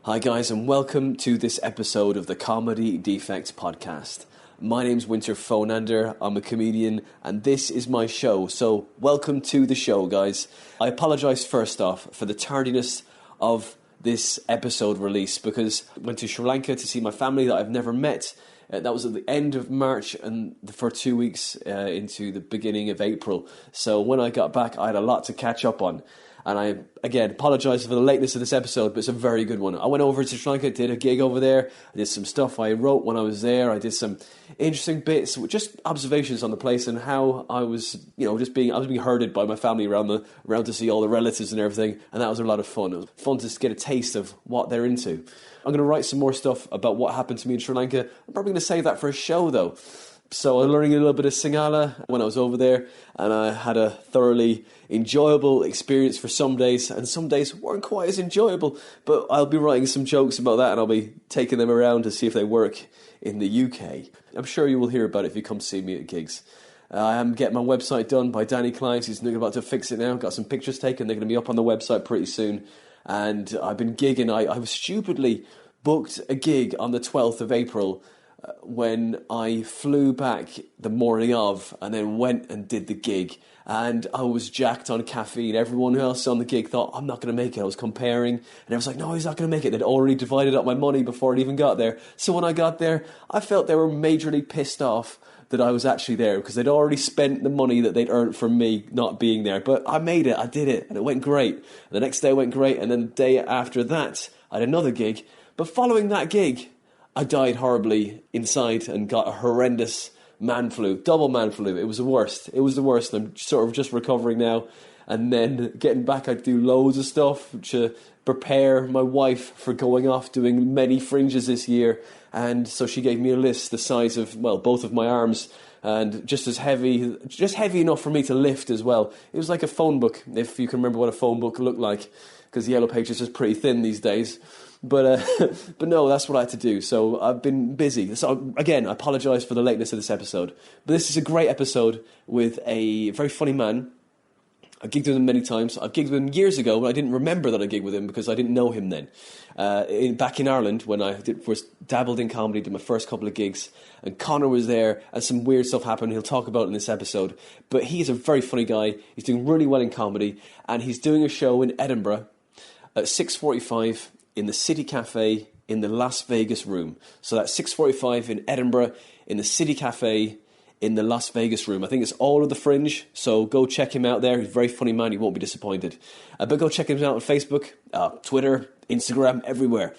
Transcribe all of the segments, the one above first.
Hi guys, and welcome to this episode of the Comedy Defect Podcast. My name's Winter Phonander, I'm a comedian, and this is my show, so welcome to the show, guys. I apologise first off for the tardiness of this episode release, because I went to Sri Lanka to see my family that I've never met. That was at the end of March and for 2 weeks into the beginning of April. So when I got back, I had a lot to catch up on. And I, again, apologise for the lateness of this episode, but it's a very good one. I went over to Sri Lanka, did a gig over there. I did some stuff I wrote when I was there. I did some interesting bits, just observations on the place and how I was, I was being herded by my family around to see all the relatives and everything. And that was a lot of fun. It was fun to get a taste of what they're into. I'm going to write some more stuff about what happened to me in Sri Lanka. I'm probably going to save that for a show, though. So I'm learning a little bit of Sinhala when I was over there, and I had a thoroughly enjoyable experience for some days, and some days weren't quite as enjoyable, but I'll be writing some jokes about that, and I'll be taking them around to see if they work in the UK. I'm sure you will hear about it if you come see me at gigs. I am getting my website done by Danny Clives. He's about to fix it now. Got some pictures taken. They're going to be up on the website pretty soon. And I've been gigging. I was stupidly booked a gig on the 12th of April when I flew back the morning of and then went and did the gig. And I was jacked on caffeine. Everyone else on the gig thought, I'm not going to make it. I was comparing. And I was like, no, he's not going to make it. They'd already divided up my money before it even got there. So when I got there, I felt they were majorly pissed off that I was actually there because they'd already spent the money that they'd earned from me not being there. But I made it. I did it. And it went great. And the next day went great. And then the day after that, I had another gig. But following that gig, I died horribly inside and got a horrendous man flu, double man flu. It was the worst. It was the worst. I'm sort of just recovering now. And then getting back, I do loads of stuff to prepare my wife for going off doing many fringes this year. And so she gave me a list the size of, both of my arms, and just heavy enough for me to lift as well. It was like a phone book, if you can remember what a phone book looked like, because the Yellow Pages is pretty thin these days. But no, that's what I had to do. So I've been busy. So again, I apologise for the lateness of this episode. But this is a great episode with a very funny man. I've gigged with him many times. I've gigged with him years ago, but I didn't remember that I gigged with him because I didn't know him then. Back in Ireland, when I first dabbled in comedy, did my first couple of gigs, and Conor was there, and some weird stuff happened. He'll talk about it in this episode. But he's a very funny guy. He's doing really well in comedy, and he's doing a show in Edinburgh at 6:45 in the City Cafe in the Las Vegas room. So that's 6:45 in Edinburgh in the City Cafe in the Las Vegas room. I think it's all of the Fringe, so go check him out there. He's a very funny man, you won't be disappointed. But go check him out on Facebook, Twitter, Instagram, everywhere.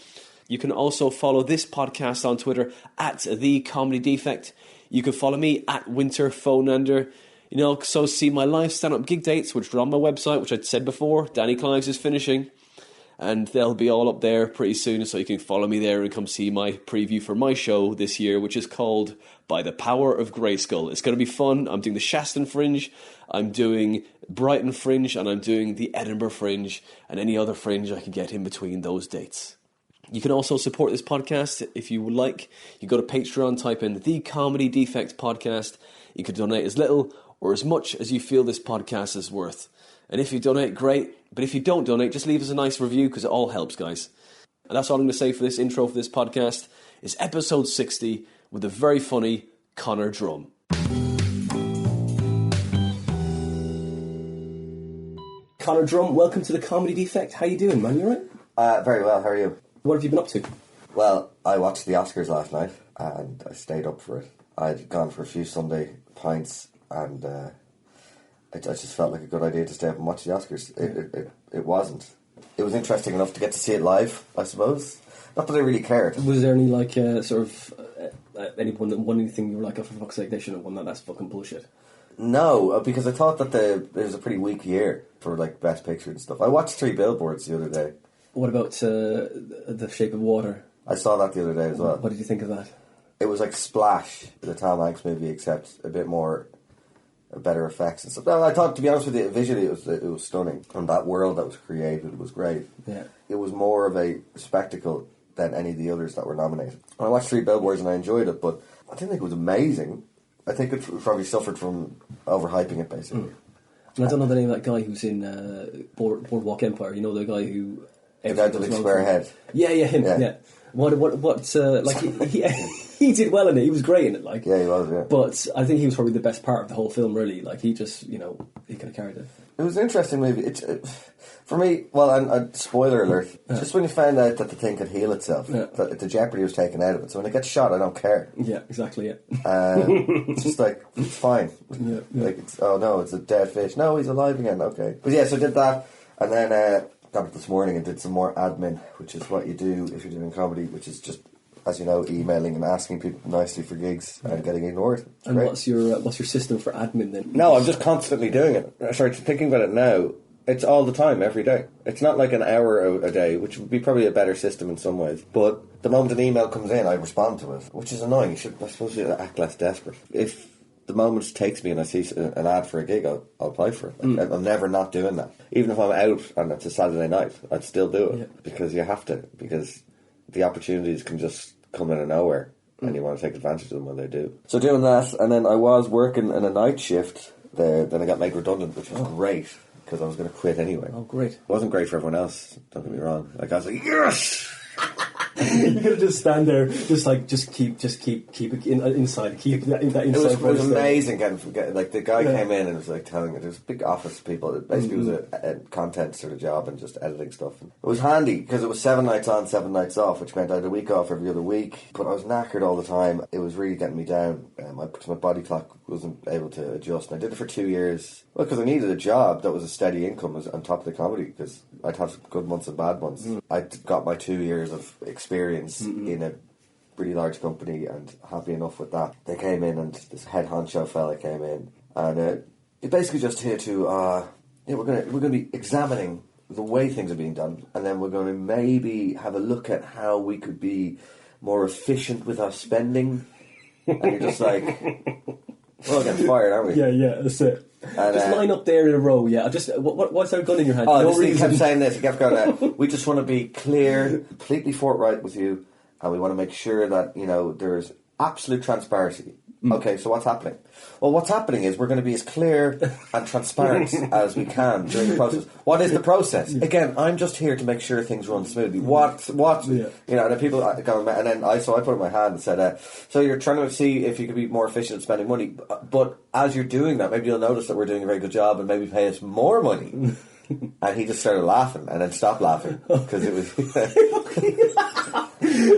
You can also follow this podcast on Twitter at The Comedy Defect. You can follow me at Winter Phonander. So see my live stand-up gig dates, which are on my website, which I said before. Danny Clives is finishing. And they'll be all up there pretty soon, so you can follow me there and come see my preview for my show this year, which is called By the Power of Grayskull. It's going to be fun. I'm doing the Shaston Fringe, I'm doing Brighton Fringe, and I'm doing the Edinburgh Fringe, and any other fringe I can get in between those dates. You can also support this podcast if you would like. You go to Patreon, type in The Comedy Defect Podcast. You can donate as little or as much as you feel this podcast is worth. And if you donate, great. But if you don't donate, just leave us a nice review because it all helps, guys. And that's all I'm going to say for this intro for this podcast. It's episode 60 with the very funny Conor Drum. Conor Drum, welcome to the Comedy Defect. How you doing, man? You alright? Very well. How are you? What have you been up to? Well, I watched the Oscars last night and I stayed up for it. I'd gone for a few Sunday pints and I just felt like a good idea to stay up and watch the Oscars. It wasn't. It was interesting enough to get to see it live, I suppose. Not that I really cared. Was there any, anything you were like, oh, for fuck's sake, they shouldn't have won that, that's fucking bullshit? No, because I thought that it was a pretty weak year for, Best Picture and stuff. I watched 3 Billboards the other day. What about The Shape of Water? I saw that the other day as well. What did you think of that? It was like Splash, the Tom Hanks movie, except a bit more... better effects and stuff. No, I thought, to be honest with you, visually it was stunning. And that world that was created was great. Yeah. It was more of a spectacle than any of the others that were nominated. I watched 3 Billboards and I enjoyed it, but I didn't think it was amazing. I think it probably suffered from overhyping it, basically. And I don't know the name of that guy who's in Boardwalk Empire. You know, the guy who The guy with the big square head. Yeah, him. Yeah. What? Like he did well in it. He was great in it. Like, yeah, he was. Yeah. But I think he was probably the best part of the whole film. Really, like he just, he kind of carried it. It was an interesting movie. For me, well, and spoiler alert, just when you found out that the thing could heal itself, that the jeopardy was taken out of it. So when it gets shot, I don't care. Yeah, exactly, yeah. It's just like, it's fine. Yeah. Like, it's a dead fish. No, he's alive again, okay. But yeah, so I did that, and then got up this morning and did some more admin, which is what you do if you're doing comedy, which is just, as you know, emailing and asking people nicely for gigs and getting ignored. And great. What's your system for admin then? No, I'm just constantly doing it. Sorry, thinking about it now, it's all the time, every day. It's not like an hour a day, which would be probably a better system in some ways. But the moment an email comes in, I respond to it, which is annoying. I suppose you act less desperate. If the moment takes me and I see an ad for a gig, I'll apply for it. Like, I'm never not doing that. Even if I'm out and it's a Saturday night, I'd still do it because you have to. Because the opportunities can just come out of nowhere and you want to take advantage of them when they do. So doing that, and then I was working in a night shift there. Then I got made redundant, which was great because I was going to quit anyway. Oh, great! It wasn't great for everyone else. Don't get me wrong. Like I was like, yes. You could just stand there, just keep it inside, keep that inside. It was amazing getting like the guy came in and was like telling it. There was big office people. It basically was a content sort of job and just editing stuff. And it was handy because it was 7 nights on, 7 nights off, which meant I had a week off every other week. But I was knackered all the time. It was really getting me down. My body clock wasn't able to adjust. And I did it for 2 years. Well, because I needed a job that was a steady income on top of the comedy, because I'd have good months and bad months. I'd got my 2 years of experience in a really large company and happy enough with that. They came in and this head honcho fella came in and it basically just here to we're going to be examining the way things are being done, and then we're going to maybe have a look at how we could be more efficient with our spending. And you're just like, we're all getting fired, aren't we? Yeah, that's it. And, just line up there in a row, yeah. What's that gun in your hand? He kept saying this. He kept going, we just want to be clear, completely forthright with you, and we want to make sure that, there's absolute transparency. Okay, so what's happening? Well, what's happening is we're going to be as clear and transparent as we can during the process. What is the process? Again, I'm just here to make sure things run smoothly. What? And then people go, and then I put up my hand and said, so you're trying to see if you could be more efficient at spending money, but as you're doing that, maybe you'll notice that we're doing a very good job and maybe pay us more money. And he just started laughing and then stopped laughing because it was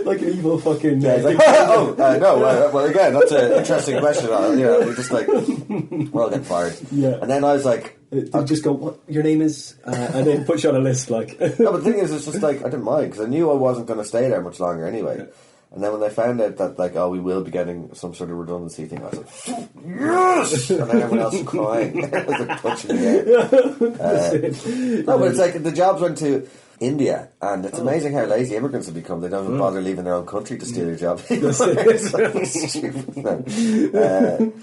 like an evil fucking. Yeah, he's like, no. Well, again, that's an interesting question. We're just like, we're all getting fired. Yeah. And then I was like, I'll just go, what your name is, and then put you on a list. Like, no, but the thing is, it's just like I didn't mind because I knew I wasn't going to stay there much longer anyway. Yeah. And then when they found out that, like, we will be getting some sort of redundancy thing, I was like, yes! And then everyone else was crying. I was like touching the air. No, but it's like the jobs went to India, and it's amazing how lazy immigrants have become. They don't even bother leaving their own country to steal your job. It's stupid.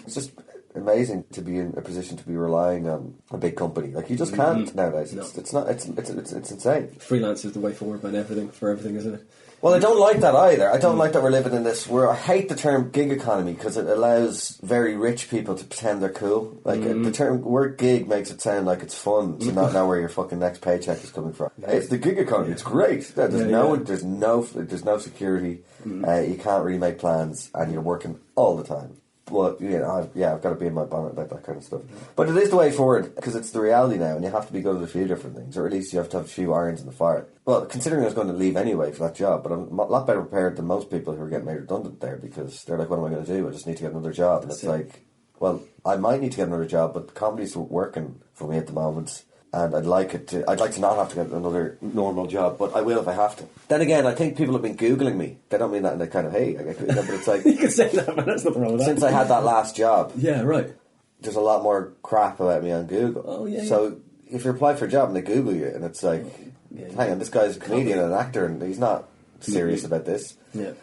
It's just amazing to be in a position to be relying on a big company. Like, you just can't nowadays. No. It's insane. Freelance is the way forward, man. For everything, isn't it? Well, I don't like that either. I don't like that we're living in this. I hate the term gig economy because it allows very rich people to pretend they're cool. Like the term word gig makes it sound like it's fun to not know where your fucking next paycheck is coming from. It's the gig economy. It's great. There's no security. You can't really make plans, and you're working all the time. Well, I've got to be in my bonnet about that kind of stuff. But it is the way forward, because it's the reality now, and you have to be good at a few different things, or at least you have to have a few irons in the fire. Well, considering I was going to leave anyway for that job, but I'm a lot better prepared than most people who are getting made redundant there, because they're like, what am I going to do? I just need to get another job. And it's like, well, I might need to get another job, but comedy's working for me at the moment. And I'd like to not have to get another normal job, but I will if I have to. Then again, I think people have been Googling me. They don't mean that in the kind of, hey, but it's like... You can say that, but there's nothing wrong with that. Since I had that last job... Yeah, right. There's a lot more crap about me on Google. Oh, yeah. So if you apply for a job and they Google you, and it's like, hang on, this guy's a comedian and an actor, and he's not serious about this. Yeah.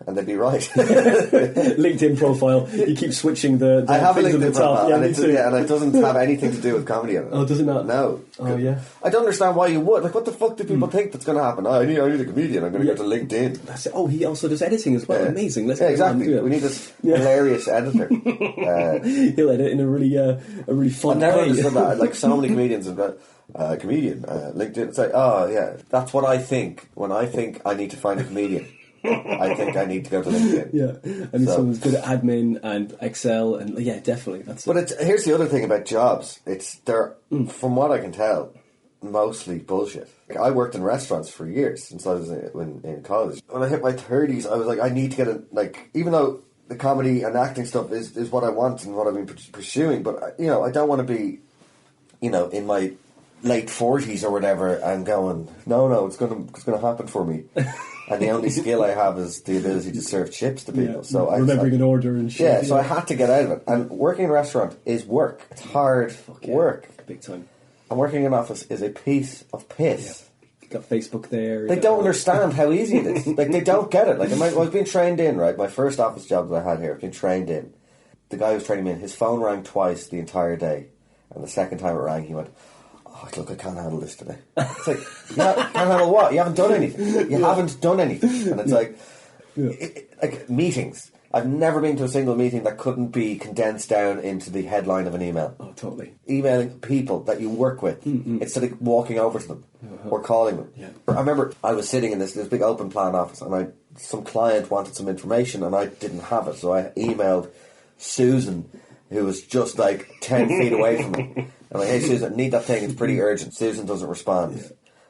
and they'd be right. LinkedIn profile. You keep switching the I have a things at LinkedIn the top. profile, Yeah, and, me too. and it doesn't have anything to do with comedy on it. Oh, does it not? No. Oh, yeah. I don't understand why you would. Like, what the fuck do people think that's going to happen? Oh, I need a comedian. I'm going to go to LinkedIn. That's it. Oh, he also does editing as well. Amazing. Let's get exactly. him on, do it. We need this hilarious editor. He'll edit in a really fun I've never way. understood that. Like, so many comedians have got comedian, LinkedIn. It's like, oh, yeah, that's what I think when I think I need to find a comedian. I think I need to go to LinkedIn. Yeah, I mean, someone's good at admin and Excel, and yeah, definitely. But here's the other thing about jobs. They're, from what I can tell, mostly bullshit. Like, I worked in restaurants for years since I was in college. When I hit my 30s, I was like, I need to get even though the comedy and acting stuff is what I want and what I've been pursuing, but I don't want to be, in my late 40s or whatever, and going, no, it's gonna happen for me. And the only skill I have is the ability to serve chips to people. So remembering an order and shit. Yeah, so I had to get out of it. And working in a restaurant is work. It's hard work. Big time. And working in an office is a piece of piss. Yeah. You got Facebook there. They don't understand how easy it is. Like, they don't get it. Like, I was being trained in, right? My first office job that I had here, I've been trained in. The guy who was training me in, his phone rang twice the entire day. And the second time it rang, he went, oh, look, I can't handle this today. It's like, can't handle what? You haven't done anything. You haven't done anything. And it's like, like meetings. I've never been to a single meeting that couldn't be condensed down into the headline of an email. Oh, totally. Emailing people that you work with instead of walking over to them or calling them. Yeah. I remember I was sitting in this big open plan office, and some client wanted some information and I didn't have it, so I emailed Susan, who was just like 10 feet away from me. I'm like, hey Susan, I need that thing, it's pretty urgent. Susan doesn't respond. Yeah.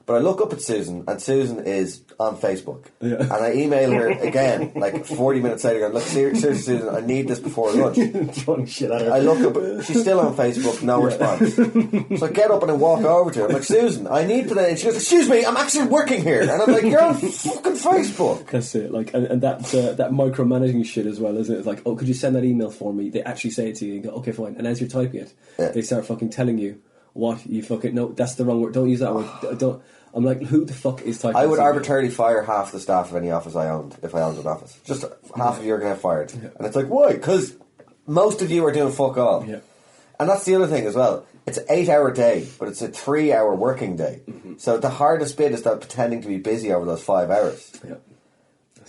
But I look up at Susan, and Susan is on Facebook. Yeah. And I email her again, like 40 minutes later, going, look, seriously Susan, I need this before lunch. Throwing shit at her. I look up, she's still on Facebook, no response. So I get up and I walk over to her. I'm like, Susan, I need today. And she goes, excuse me, I'm actually working here. And I'm like, you're on fucking Facebook. That's it. Like, and that micromanaging shit as well, isn't it? It's like, oh, could you send that email for me? They actually say it to you and go, okay, fine. And as you're typing it, they start fucking telling you what you fucking, no, that's the wrong word. Don't use that word. Don't. I'm like, who the fuck is typing? I would arbitrarily fire half the staff of any office I owned if I owned an office. Just half of you are going to get fired. Yeah. And it's like, why? Because most of you are doing fuck all. Yeah. And that's the other thing as well. It's an 8-hour day, but it's a 3-hour working day. Mm-hmm. So the hardest bit is that pretending to be busy over those 5 hours. Yeah.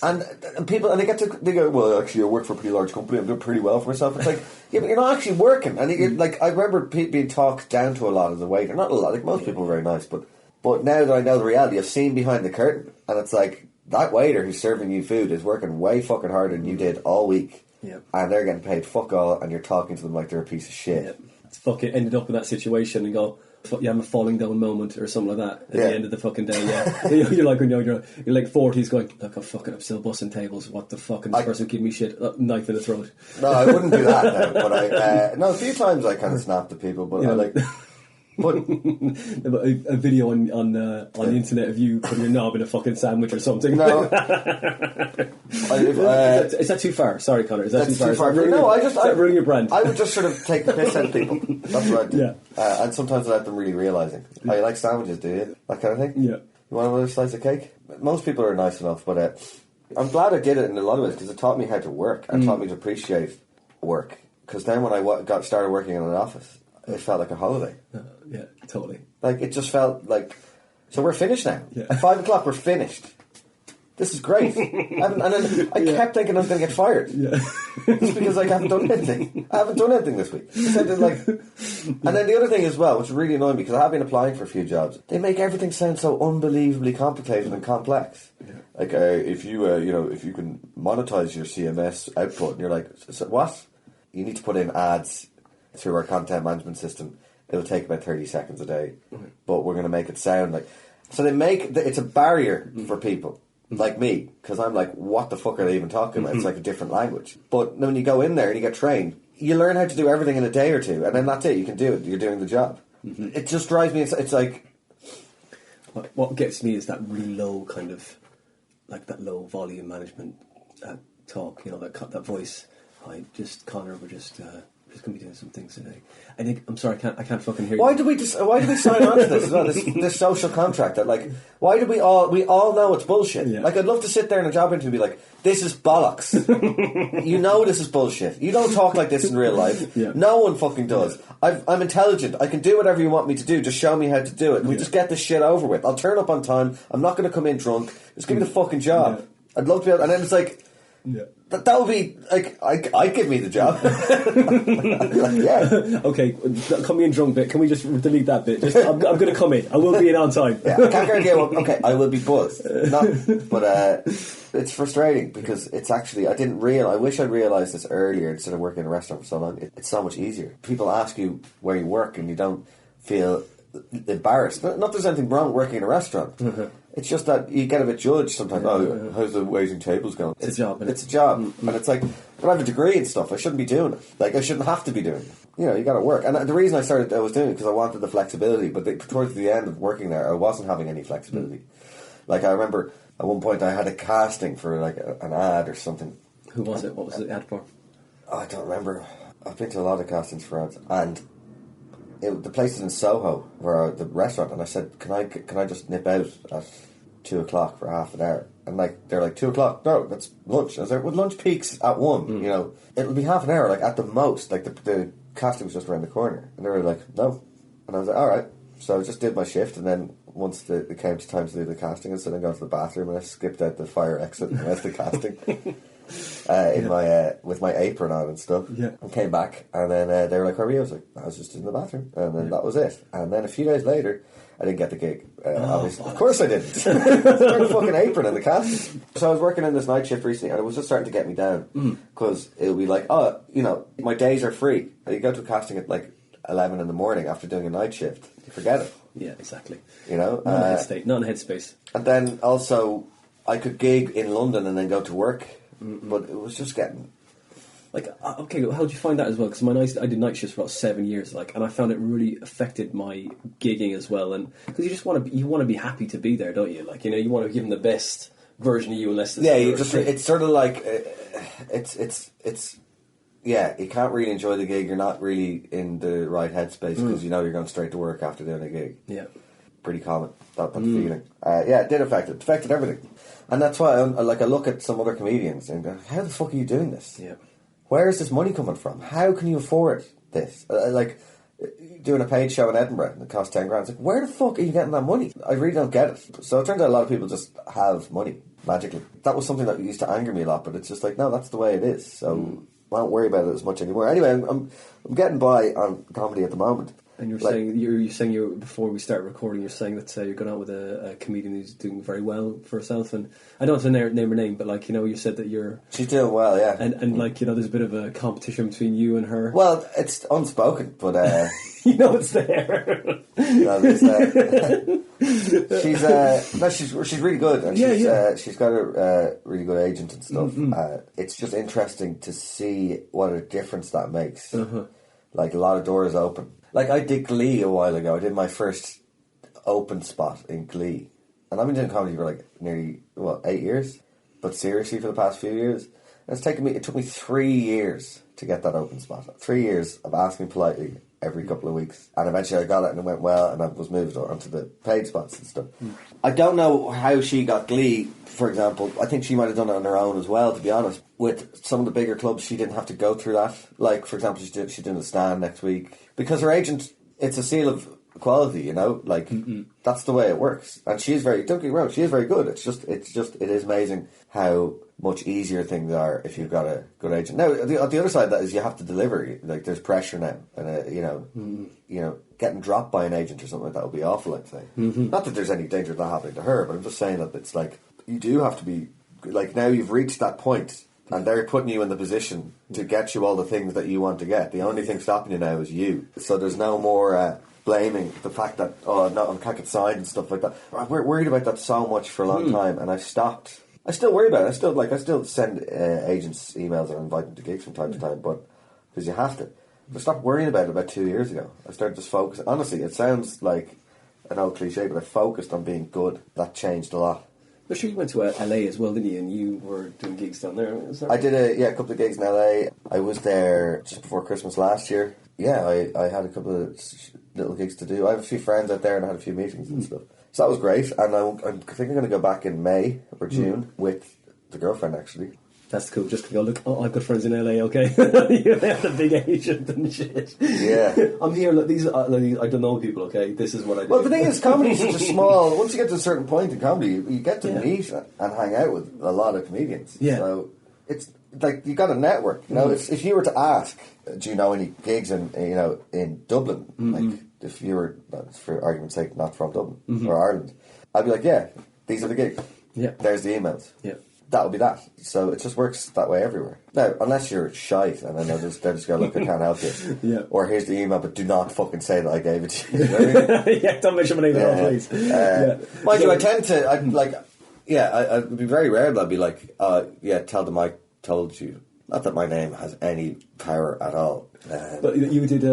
And people, and they go, well, actually, I work for a pretty large company. I'm doing pretty well for myself. It's like, yeah, but you're not actually working. And like, I remember being talked down to a lot as a waiter. Not a lot. Like, most people are very nice, but now that I know the reality, I've seen behind the curtain, and it's like, that waiter who's serving you food is working way fucking harder than you did all week. Yeah. And they're getting paid fuck all, and you're talking to them like they're a piece of shit. Yeah. It's fucking ended up in that situation and go, you have a falling down moment or something like that at the end of the fucking day. Yeah. You're like, you're like 40s going, look, I'm still bussing tables. What the fuck? And this person give me shit, knife in the throat. No, I wouldn't do that now. But a few times I kind of snapped at people, but I like. But a video on the internet of you putting your knob in a fucking sandwich or something. No, is that too far? Sorry, Conor. Is that too far? No, I ruining your brand. I would just sort of take the piss out of people. That's what I do. Yeah. And sometimes without them really realising. Oh, you like sandwiches, do you? That kind of thing. Yeah. You want another slice of cake? Most people are nice enough, but I'm glad I did it in a lot of ways because it taught me how to work and taught me to appreciate work. Because then when I started working in an office, it felt like a holiday. Yeah, totally. Like, it just felt like... So we're finished now. Yeah. At 5 o'clock, we're finished. This is great. And then I kept thinking I was going to get fired. Yeah. Just because I haven't done anything. I haven't done anything this week. And then the other thing as well, which really annoyed me, because I have been applying for a few jobs, they make everything sound so unbelievably complicated and complex. Yeah. Like, if you can monetize your CMS output, and you're like, so what? You need to put in ads through our content management system. It'll take about 30 seconds a day, but we're going to make it sound like... So they make... It's a barrier for people like me, because I'm like, what the fuck are they even talking about? It's like a different language. But when you go in there and you get trained, you learn how to do everything in a day or two, and then that's it. You can do it. You're doing the job. It just drives me... It's like... What gets me is that really low kind of... Like that low volume management talk, that voice. Conor, we're just just going to be doing some things today. I think, I'm sorry, I can't fucking hear you. Why do we sign on to this as well? This social contract that, like, why do we all know it's bullshit? Yeah. Like, I'd love to sit there in a job interview and be like, this is bollocks. You know this is bullshit. You don't talk like this in real life. Yeah. No one fucking does. I'm intelligent. I can do whatever you want me to do. Just show me how to do it. We just get this shit over with. I'll turn up on time. I'm not going to come in drunk. Just give me the fucking job. Yeah. I'd love to be able... And then it's like... Yeah. That would be like I'd give me the job. Like, yeah. Okay, coming in drunk bit. Can we just delete that bit? I'm going to come in. I will be in on time. Yeah, I can't guarantee. Okay, I will be buzzed. But it's frustrating because it's actually I wish I'd realised this earlier instead of working in a restaurant for so long. It's so much easier. People ask you where you work and you don't feel embarrassed. Not that there's anything wrong with working in a restaurant. Mm-hmm. It's just that you get a bit judged sometimes. How's the waiting tables going? It's a job. It's a job. Mm-hmm. And it's like, but I have a degree and stuff. I shouldn't be doing it. Like, I shouldn't have to be doing it. You know, you got to work. And the reason I was doing it because I wanted the flexibility. But towards the end of working there, I wasn't having any flexibility. Mm-hmm. Like, I remember at one point I had a casting for like an ad or something. Who was it? What was the ad for? I don't remember. I've been to a lot of castings for ads. And the place is in Soho, the restaurant. And I said, can I just nip out at 2 o'clock for half an hour? And like they're like 2 o'clock. No, that's lunch. I was like, well, lunch peaks at 1. You know, it'll be half an hour, like at the most. Like the casting was just around the corner, and they were like, no. And I was like, all right. So I just did my shift, and then once it came to time to do the casting, I said, I'm going to the bathroom, and I skipped out the fire exit and went to the casting. My with my apron on and stuff, and came back, and then they were like, "Where were you?" I was like, "I was just in the bathroom," and then that was it. And then a few days later, I didn't get the gig. Obviously, of course I didn't. I was wearing a fucking apron in the casting. So I was working in this night shift recently, and it was just starting to get me down because it would be like, oh, you know, my days are free. You go to a casting at like 11 in the morning after doing a night shift. You forget it. Yeah, exactly. You know, not in a headspace. And then also, I could gig in London and then go to work. But it was just getting... Like, okay, how did you find that as well? Because I did night shifts for about 7 years, like, and I found it really affected my gigging as well. And because you just want to be happy to be there, don't you? Like, you know, you want to give them the best version of you, unless it's it's sort of like it's you can't really enjoy the gig. You're not really in the right headspace because you know you're going straight to work after doing a gig. Yeah, pretty common that feeling. It did affect it. It affected everything. And that's why I look at some other comedians and go, how the fuck are you doing this? Yeah. Where is this money coming from? How can you afford this? Like, doing a paid show in Edinburgh that costs 10 grand. It's like, where the fuck are you getting that money? I really don't get it. So it turns out a lot of people just have money, magically. That was something that used to anger me a lot, but it's just like, no, that's the way it is. So I don't worry about it as much anymore. Anyway, I'm getting by on comedy at the moment. And you're saying before we start recording, you're saying that you're going out with a comedian who's doing very well for herself, and I don't have to name her name, but like, you know, you said that she's doing well, yeah, and like, you know, there's a bit of a competition between you and her. Well, it's unspoken, but you know, it's there. No, it's there. She's really good, and she's got a really good agent and stuff. It's just interesting to see what a difference that makes. Like, a lot of doors open. Like, I did Glee a while ago. I did my first open spot in Glee. And I've been doing comedy for like nearly, 8 years? But seriously for the past few years. And it took me 3 years to get that open spot. 3 years of asking politely every couple of weeks. And eventually I got it and it went well and I was moved onto the paid spots and stuff. I don't know how she got Glee, for example. I think she might have done it on her own as well, to be honest. With some of the bigger clubs, she didn't have to go through that. Like, for example, she's doing a stand next week. Because her agent, it's a seal of quality, you know? Like, that's the way it works. And don't get me wrong, she is very good. It is amazing how much easier things are if you've got a good agent. Now, the other side of that is you have to deliver. Like, there's pressure now. And, you know, getting dropped by an agent or something like that would be awful, I'd say. Not that there's any danger of that happening to her, but I'm just saying that it's like, you do have to be, like, now you've reached that point and they're putting you in the position to get you all the things that you want to get. The only thing stopping you now is you. So there's no more blaming the fact that, oh, no, I can't get signed and stuff like that. We're worried about that so much for a long time, and I've stopped. I still worry about it. I still send agents emails and invite them to gigs from time to time, but because you have to. I stopped worrying about it about 2 years ago. I started just focusing. Honestly, it sounds like an old cliche, but I focused on being good. That changed a lot. I'm sure you went to LA as well, didn't you? And you were doing gigs down there. I did a couple of gigs in LA. I was there just before Christmas last year. Yeah, I had a couple of little gigs to do. I have a few friends out there and I had a few meetings and stuff. So that was great. And I think I'm going to go back in May or June with the girlfriend, actually. That's cool. Just to go, look, I've got friends in LA, okay? You have the big agent and shit. Yeah. I'm here, like, I don't know people, okay? This is what I do. Well, the thing is, comedy is such a small... Once you get to a certain point in comedy, you get to meet and hang out with a lot of comedians. Yeah. So it's like, you got a network. You know, if you were to ask, do you know any gigs in Dublin? Like, if you were, for argument's sake, not from Dublin or Ireland, I'd be like, yeah, these are the gigs. Yeah. There's the emails. Yeah. That would be that. So it just works that way everywhere. Now, unless you're shite and then they're just going, look, I can't help you. Yeah. Or here's the email, but do not fucking say that I gave it to you. You know what I mean? Yeah, don't mention my name at all, please. Mind you, I tend to, I'd be very rare that I'd be like, tell them I told you. Not that my name has any power at all. But you did,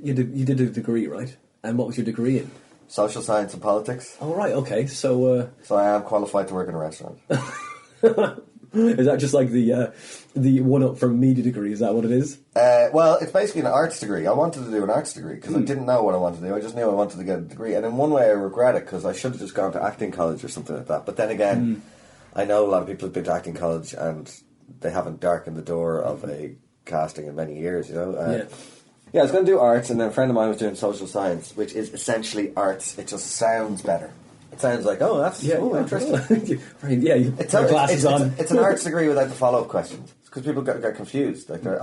you did a degree, right? And what was your degree in? Social science and politics. Oh, right, okay. So I am qualified to work in a restaurant. Is that just like the one-up from media degree? Is that what it is? Well, it's basically an arts degree. I wanted to do an arts degree because I didn't know what I wanted to do. I just knew I wanted to get a degree. And in one way I regret it because I should have just gone to acting college or something like that. But then again, I know a lot of people have been to acting college and they haven't darkened the door of a casting in many years, you know? Yeah, I was going to do arts, and then a friend of mine was doing social science, which is essentially arts. It just sounds better. It sounds like, that's interesting. Yeah, you put your glasses on. It's an arts degree without the follow-up questions. Because people get confused. Like, they're,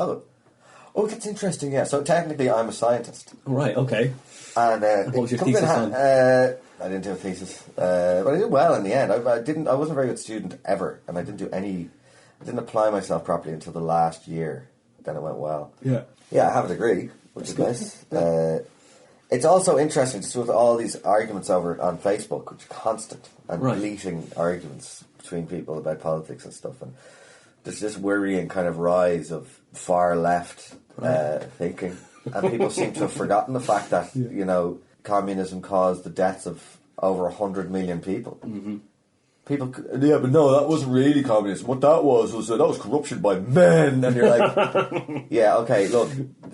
that's interesting, yeah. So technically, I'm a scientist. Right, okay. And what was your thesis on? I didn't do a thesis. But I did well in the end. I wasn't a very good student ever, and I didn't apply myself properly until the last year. Then it went well. Yeah. Yeah, I have a degree, which is nice. It's also interesting just with all these arguments over on Facebook, which are constant, and bleating arguments between people about politics and stuff. And there's this worrying kind of rise of far left thinking, and people seem to have forgotten the fact that communism caused the deaths of over 100 million people. Mm-hmm. People, but no, that wasn't really communism. What that was that was corruption by men. And you're like, yeah, okay, look,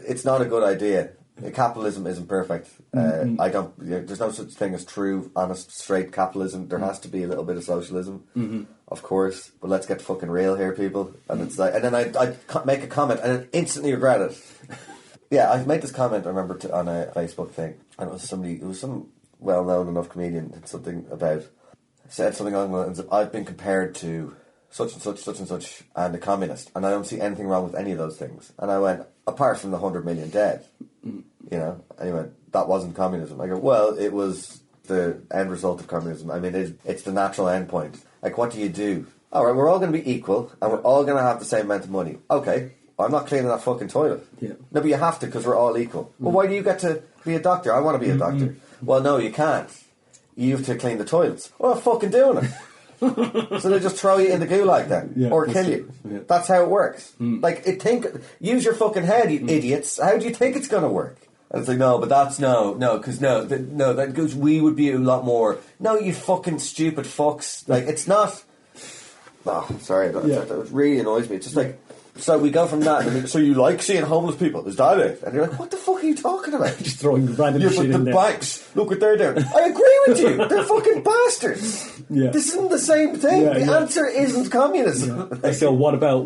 it's not a good idea. Capitalism isn't perfect. There's no such thing as true, honest, straight capitalism. There has to be a little bit of socialism, of course. But let's get fucking real here, people. And it's like, and then I make a comment and I instantly regret it. Yeah, I made this comment, I remember, on a Facebook thing, and it was some well-known enough comedian did something about. Said something along the lines of, I've been compared to such and such, such and such, and a communist, and I don't see anything wrong with any of those things. And I went, apart from the 100 million dead, and he went, that wasn't communism. I go, well, it was the end result of communism. I mean, it's the natural end point. Like, what do you do? All right, we're all going to be equal, and we're all going to have the same amount of money. Okay, I'm not cleaning that fucking toilet. Yeah. No, but you have to, because we're all equal. Well, why do you get to be a doctor? I want to be a doctor. Well, no, you can't. You have to clean the toilets. Well, I'm fucking doing it. So they just throw you in the gulag then, or kill you. Yeah. That's how it works. Like, use your fucking head, you idiots. How do you think it's going to work? And it's like, no, but that's that goes. We would be a lot more. No, you fucking stupid fucks. Like, it's not. Oh, sorry, that really annoys me. It's just like. So we go from that, and so you like seeing homeless people? Is that it? And you're like, what the fuck are you talking about? Just throwing random shit in there. The banks, look what they're doing. I agree with you. They're fucking bastards. Yeah. This isn't the same thing. The answer isn't communism. Yeah. So what about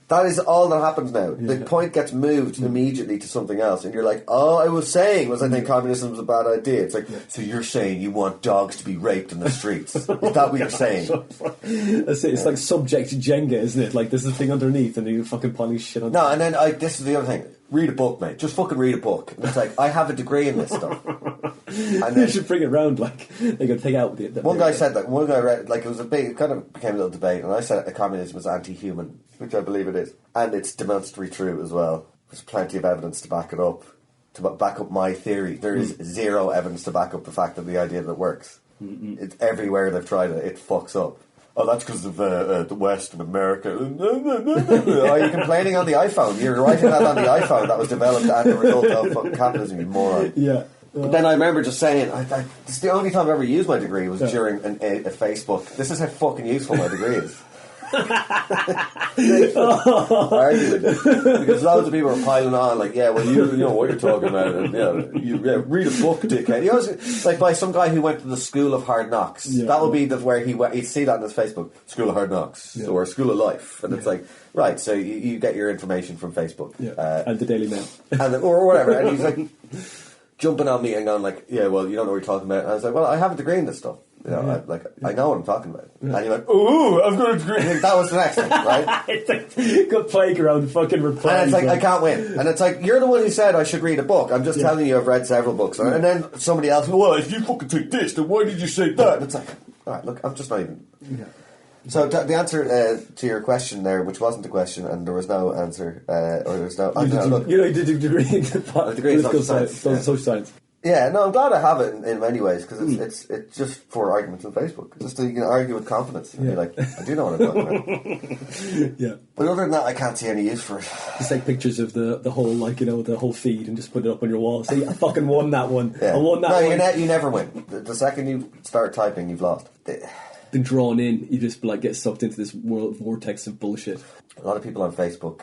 That is all that happens now. Yeah. The point gets moved immediately to something else, and you're like, all I was saying was I think communism was a bad idea. It's like, so you're saying you want dogs to be raped in the streets? Is that what you're saying? That's it. It's like subject Jenga, isn't it? Like, there's a thing underneath, and you fucking polish shit on. No, and then this is the other thing. Read a book, mate. Just fucking read a book. And it's like, I have a degree in this stuff. And you should bring it round, like, they could take out with it. One guy said that. One guy read, like, it kind of became a little debate, and I said communism was anti-human, which I believe it is. And it's demonstrably true as well. There's plenty of evidence to back it up, to back up my theory. There is zero evidence to back up the fact that the idea that it works. It's everywhere they've tried it, it fucks up. Oh, that's because of the West and America. Are you complaining on the iPhone? You're writing that on the iPhone that was developed as a result of fucking capitalism, you moron. Yeah. But then I remember just saying, this is the only time I ever used my degree was during a Facebook. This is how fucking useful my degree is. Arguing. Because loads of people are piling on, like, yeah, well, you know what you're talking about, and you read a book, dickhead. You know, like by some guy who went to the School of Hard Knocks. That would be where he'd see that on his Facebook, School of Hard Knocks, or School of Life, and it's like, right, so you get your information from Facebook, and the Daily Mail, or whatever, and he's like jumping on me and going like, yeah, well, you don't know what you're talking about, and I was like, well, I have a degree in this stuff. You know, I know what I'm talking about. And you're like, ooh, I've got a degree. That was the next thing, right? It's like good playground fucking reply. And it's like, I can't win. And it's like, you're the one who said I should read a book. I'm just telling you I've read several books. And then somebody else, well, if you fucking take this, then why did you say that? And it's like, all right, look, I'm just not even... Yeah. So the answer to your question there, which wasn't a question, and there was no answer, or there's no... You did a degree in political science. Social science. Yeah, no, I'm glad I have it in many ways, because it's just for arguments on Facebook. Just to argue with confidence and be like, I do know what I'm talking about. Yeah. But other than that, I can't see any use for it. Just take pictures of the whole, like, you know, the whole feed and just put it up on your wall. See, I fucking won that one. Yeah. I won that one. No, you never win. The second you start typing, you've lost. Been drawn in, you just like get sucked into this world vortex of bullshit. A lot of people on Facebook,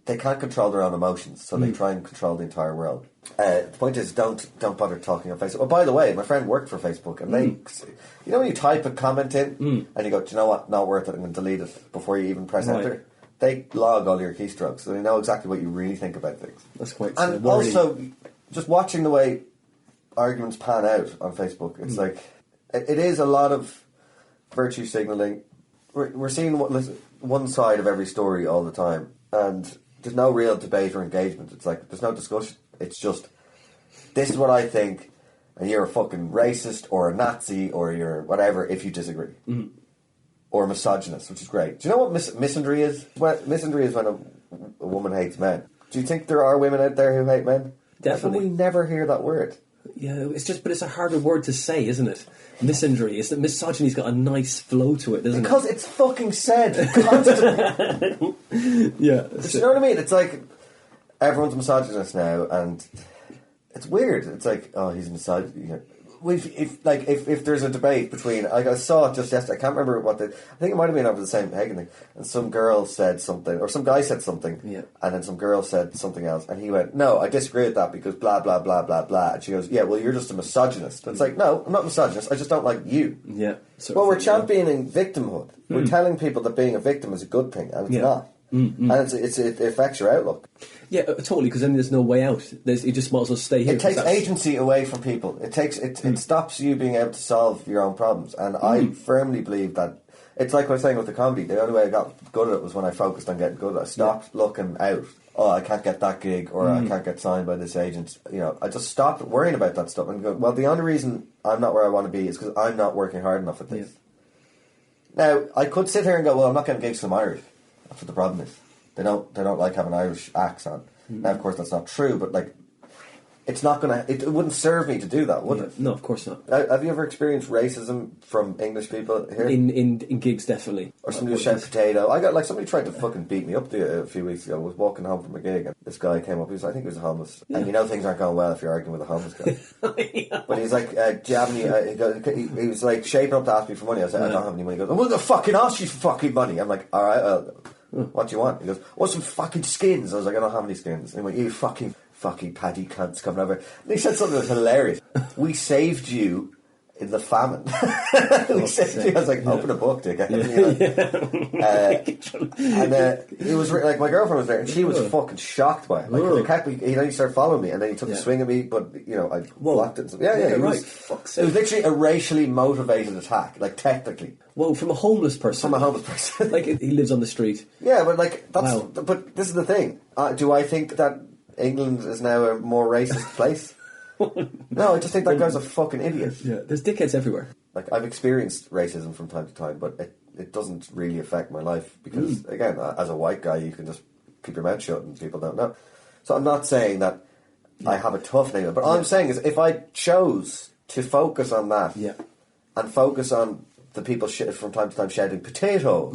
they can't control their own emotions, so they try and control the entire world. The point is, don't bother talking on Facebook. Oh, by the way, my friend worked for Facebook, and they, you know, when you type a comment in and you go, do you know what, not worth it, I'm going to delete it before you even press enter. They log all your keystrokes, so they know exactly what you really think about things. That's quite. And also, just watching the way arguments pan out on Facebook, it's like it is a lot of virtue signalling. We're seeing one side of every story all the time, and there's no real debate or engagement. It's like, there's no discussion. It's just, this is what I think, and you're a fucking racist, or a Nazi, or you're whatever, if you disagree. Or a misogynist, which is great. Do you know what misandry is? Misandry is when a woman hates men. Do you think there are women out there who hate men? Definitely. We never hear that word. Yeah, but it's a harder word to say, isn't it? Misandry. Is that misogyny's got a nice flow to it, doesn't because it's fucking said constantly. Yeah. You know what I mean? It's like, everyone's a misogynist now, and it's weird. It's like, oh, he's a misogynist. You know, if there's a debate between, like I saw it just yesterday, I can't remember I think it might have been over the same Hagen thing, and some girl said something, or some guy said something, and then some girl said something else, and he went, no, I disagree with that because blah, blah, blah, blah, blah, and she goes, yeah, well, you're just a misogynist. And it's like, no, I'm not a misogynist, I just don't like you. Yeah. Well, we're championing victimhood. We're telling people that being a victim is a good thing, and it's not. And it affects your outlook. Yeah, totally. Because then there's no way out. You just might as well stay here. It takes agency away from people. It stops you being able to solve your own problems. And I firmly believe that it's like I was saying with the comedy. The only way I got good at it was when I focused on getting good at it. I stopped looking out. Oh, I can't get that gig, or I can't get signed by this agent. You know, I just stopped worrying about that stuff and go, well, the only reason I'm not where I want to be is because I'm not working hard enough at this. Now, I could sit here and go, well, I'm not getting gigs from Irish. That's what the problem is. They don't like having Irish acts on. Now, of course, that's not true, but like, it's not gonna. It wouldn't serve me to do that, would it? No, of course not. Have you ever experienced racism from English people here? In gigs, definitely. Or somebody who shout potato. I got somebody tried to fucking beat me up a few weeks ago. I was walking home from a gig, and this guy came up. I think he was homeless, and you know things aren't going well if you're arguing with a homeless guy. But he's like, do you have any? He was like shaping up to ask me for money. I said, I don't have any money. He goes, I'm going to fucking ask you for fucking money. I'm like, all right. What do you want? He goes, want some fucking skins? I was like, I don't have any skins. And he went, you fucking paddy cunts coming over. And he said something that was hilarious. We saved you in the famine. We saved you. I was like, open a book, dickhead. And it was like, my girlfriend was there, and she was fucking shocked by it. Like, he then started following me, and then he took a swing at me, but you know, I blocked it. It was literally a racially motivated attack, like technically. Well, from a homeless person. Like, he lives on the street. Yeah, but like, but this is the thing. Do I think that England is now a more racist place? No, I just think that guy's a fucking idiot. Yeah, there's dickheads everywhere. Like, I've experienced racism from time to time, but it doesn't really affect my life because, again, as a white guy, you can just keep your mouth shut and people don't know. So I'm not saying that I have a tough name, but all I'm saying is if I chose to focus on that and focus on the people from time to time shouting potato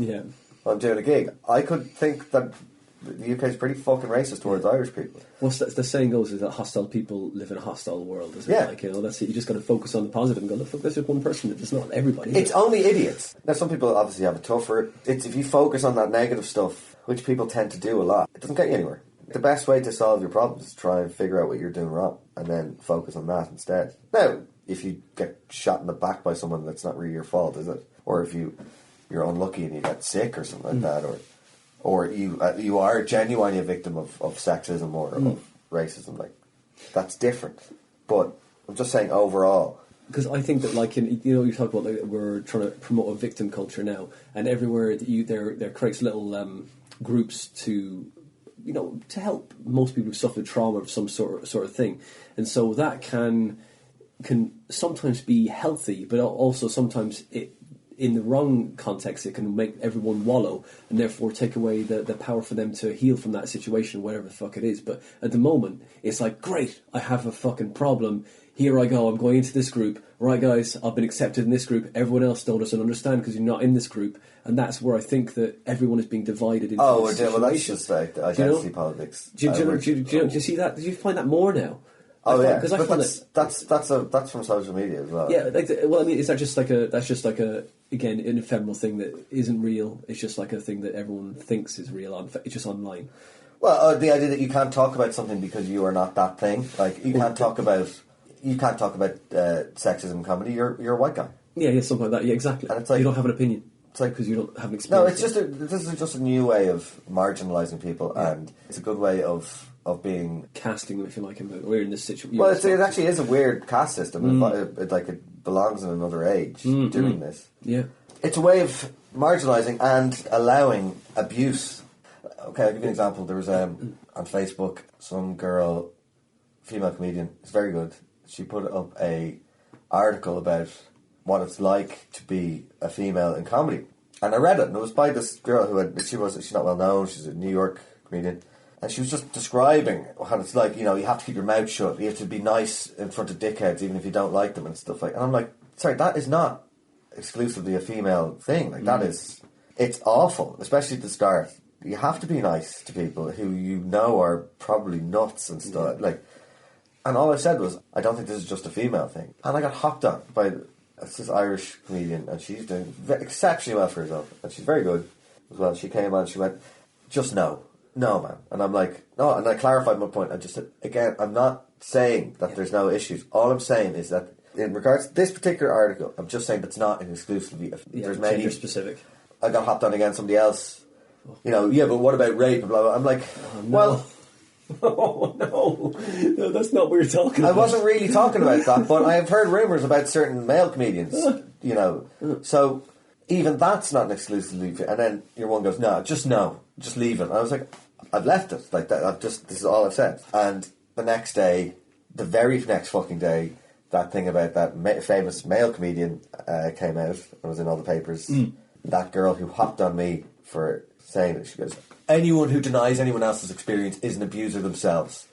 while I'm doing a gig, I could think that The UK is pretty fucking racist towards Irish people. Well, the saying goes is that hostile people live in a hostile world, isn't Yeah. it? Like, that's it. You just got to focus on the positive and go, look, that's just one person. It's not everybody. It's only idiots. Now, some people obviously have it tougher. It's if you focus on that negative stuff, which people tend to do a lot, it doesn't get you anywhere. The best way to solve your problems is try and figure out what you're doing wrong and then focus on that instead. Now, if you get shot in the back by someone, that's not really your fault, is it? Or if you're unlucky and you get sick or something like that, or you are genuinely a victim of sexism or of racism, like, that's different. But I'm just saying overall. Because I think that, like, you talk about, like, we're trying to promote a victim culture now, and everywhere that there creates little groups to help most people who suffer trauma of some sort of thing, and so that can sometimes be healthy, but also sometimes in the wrong context, it can make everyone wallow and therefore take away the power for them to heal from that situation, whatever the fuck it is. But at the moment, it's like, great, I have a fucking problem. Here I go, I'm going into this group. Right, guys, I've been accepted in this group. Everyone else doesn't understand because you're not in this group. And that's where I think that everyone is being divided into well, that's just like identity politics. Do you see that? Do you find that more now? Oh yeah, because that's from social media as well. Yeah, is that just like a again an ephemeral thing that isn't real? It's just like a thing that everyone thinks is real. It's just online. Well, the idea that you can't talk about something because you are not that thing. Like you can't talk about sexism in comedy. You're a white guy. Yeah, something like that. Yeah, exactly. And it's like you don't have an opinion. It's like because you don't have an experience. No, this is just a new way of marginalising people, and it's a good way of being casting them, if you like, we're in this situation. Well, it actually is a weird caste system. It belongs in another age doing this. Yeah, it's a way of marginalising and allowing abuse. Okay, I'll give you an example. There was on Facebook some girl, female comedian, it's very good. She put up a article about what it's like to be a female in comedy, and I read it, and it was by this girl she's not well known. She's a New York comedian. And she was just describing how it's like, you have to keep your mouth shut. You have to be nice in front of dickheads, even if you don't like them and stuff like that. And I'm like, sorry, that is not exclusively a female thing. Like, that is... It's awful, especially at the start. You have to be nice to people who you know are probably nuts and stuff. Like, and all I said was, I don't think this is just a female thing. And I got hopped on by this Irish comedian, and she's doing exceptionally well for herself. And she's very good as well. She came on and she went, just no. No, man. And I'm like, no, and I clarified my point. I just said, again, I'm not saying that there's no issues. All I'm saying is that in regards to this particular article, I'm just saying that's not exclusively... there's many... Gender specific. I got hopped on against somebody else. But what about rape? And blah, blah. I'm like, well... No, that's not what you're talking about. I wasn't really talking about that, but I have heard rumours about certain male comedians, So even that's not an exclusively... And then your one goes, no, just leave it. And I was like... I've left it like that. This is all I've said. And the next day, the very next fucking day, that thing about that famous male comedian came out. It was in all the papers. That girl who hopped on me for saying it, she goes, anyone who denies anyone else's experience is an abuser themselves.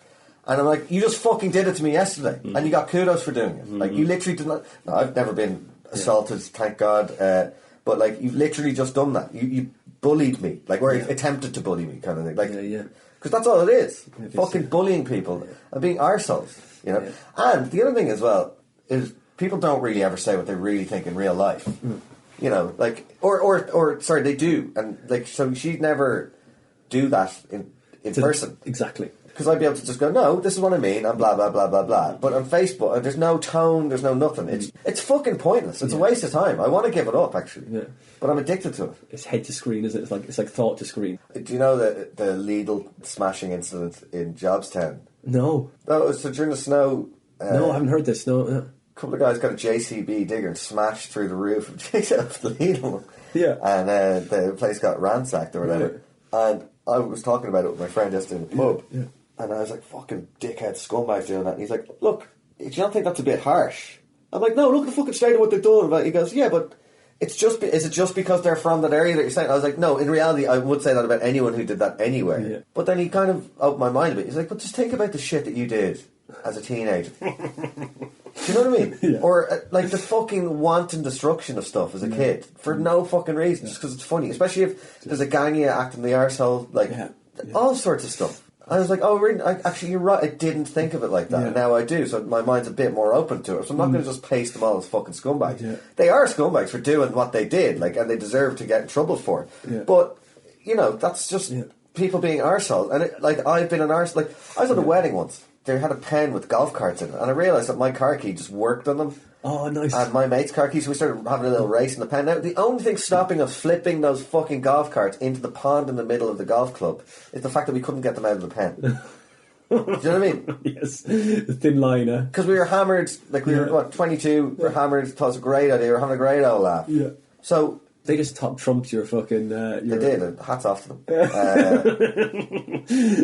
And I'm like, you just fucking did it to me yesterday, and you got kudos for doing it. Like, you literally did not... No, I've never been assaulted, thank God. But, like, you've literally just done that. You bullied me, or attempted to bully me, kind of thing. Because that's all it is. Fucking bullying people and being arseholes, And the other thing as well is people don't really ever say what they really think in real life. Sorry, they do, and so she'd never do that in person. Exactly. Because I'd be able to just go, no, this is what I mean, and blah, blah, blah, blah, blah. But on Facebook, there's no tone, there's no nothing. It's fucking pointless. It's a waste of time. I want to give it up, actually. Yeah. But I'm addicted to it. It's head to screen, isn't it? It's like thought to screen. Do you know the Lidl smashing incident in Jobstown? No. No, so during the snow... no, I haven't heard this, no. A couple of guys got a JCB digger and smashed through the roof of Lidl. Yeah. And the place got ransacked or whatever. Right. And I was talking about it with my friend yesterday in the pub. Yeah. And I was like, fucking dickhead scumbags doing that. And he's like, look, do you not think that's a bit harsh? I'm like, no, look at the fucking state of what they've done. He goes, yeah, but is it just because they're from that area that you're saying? I was like, no, in reality, I would say that about anyone who did that anywhere. Yeah. But then he kind of opened my mind a bit. He's like, but just think about the shit that you did as a teenager. Do you know what I mean? Yeah. Or the fucking wanton destruction of stuff as a kid for no fucking reason, just because it's funny. Especially if there's a gang of you acting the arsehole, all sorts of stuff. I was like, oh, really? Actually, you're right. I didn't think of it like that. Yeah. And now I do. So my mind's a bit more open to it. So I'm not going to just paste them all as fucking scumbags. Yeah. They are scumbags for doing what they did, like, and they deserve to get in trouble for it. Yeah. But, you know, that's just people being arseholes. And, I've been an arsehole. Like, I was at a wedding once. They had a pen with golf carts in it. And I realised that my car key just worked on them. Oh, nice. And my mate's car keys, so we started having a little race in the pen. Now, the only thing stopping us flipping those fucking golf carts into the pond in the middle of the golf club is the fact that we couldn't get them out of the pen. Do you know what I mean? Yes. The thin line, because we were hammered, like we were, 22, we were hammered, thought it was a great idea, we were having a great old laugh. Yeah. So... They just trumped your fucking... They did, and hats off to them.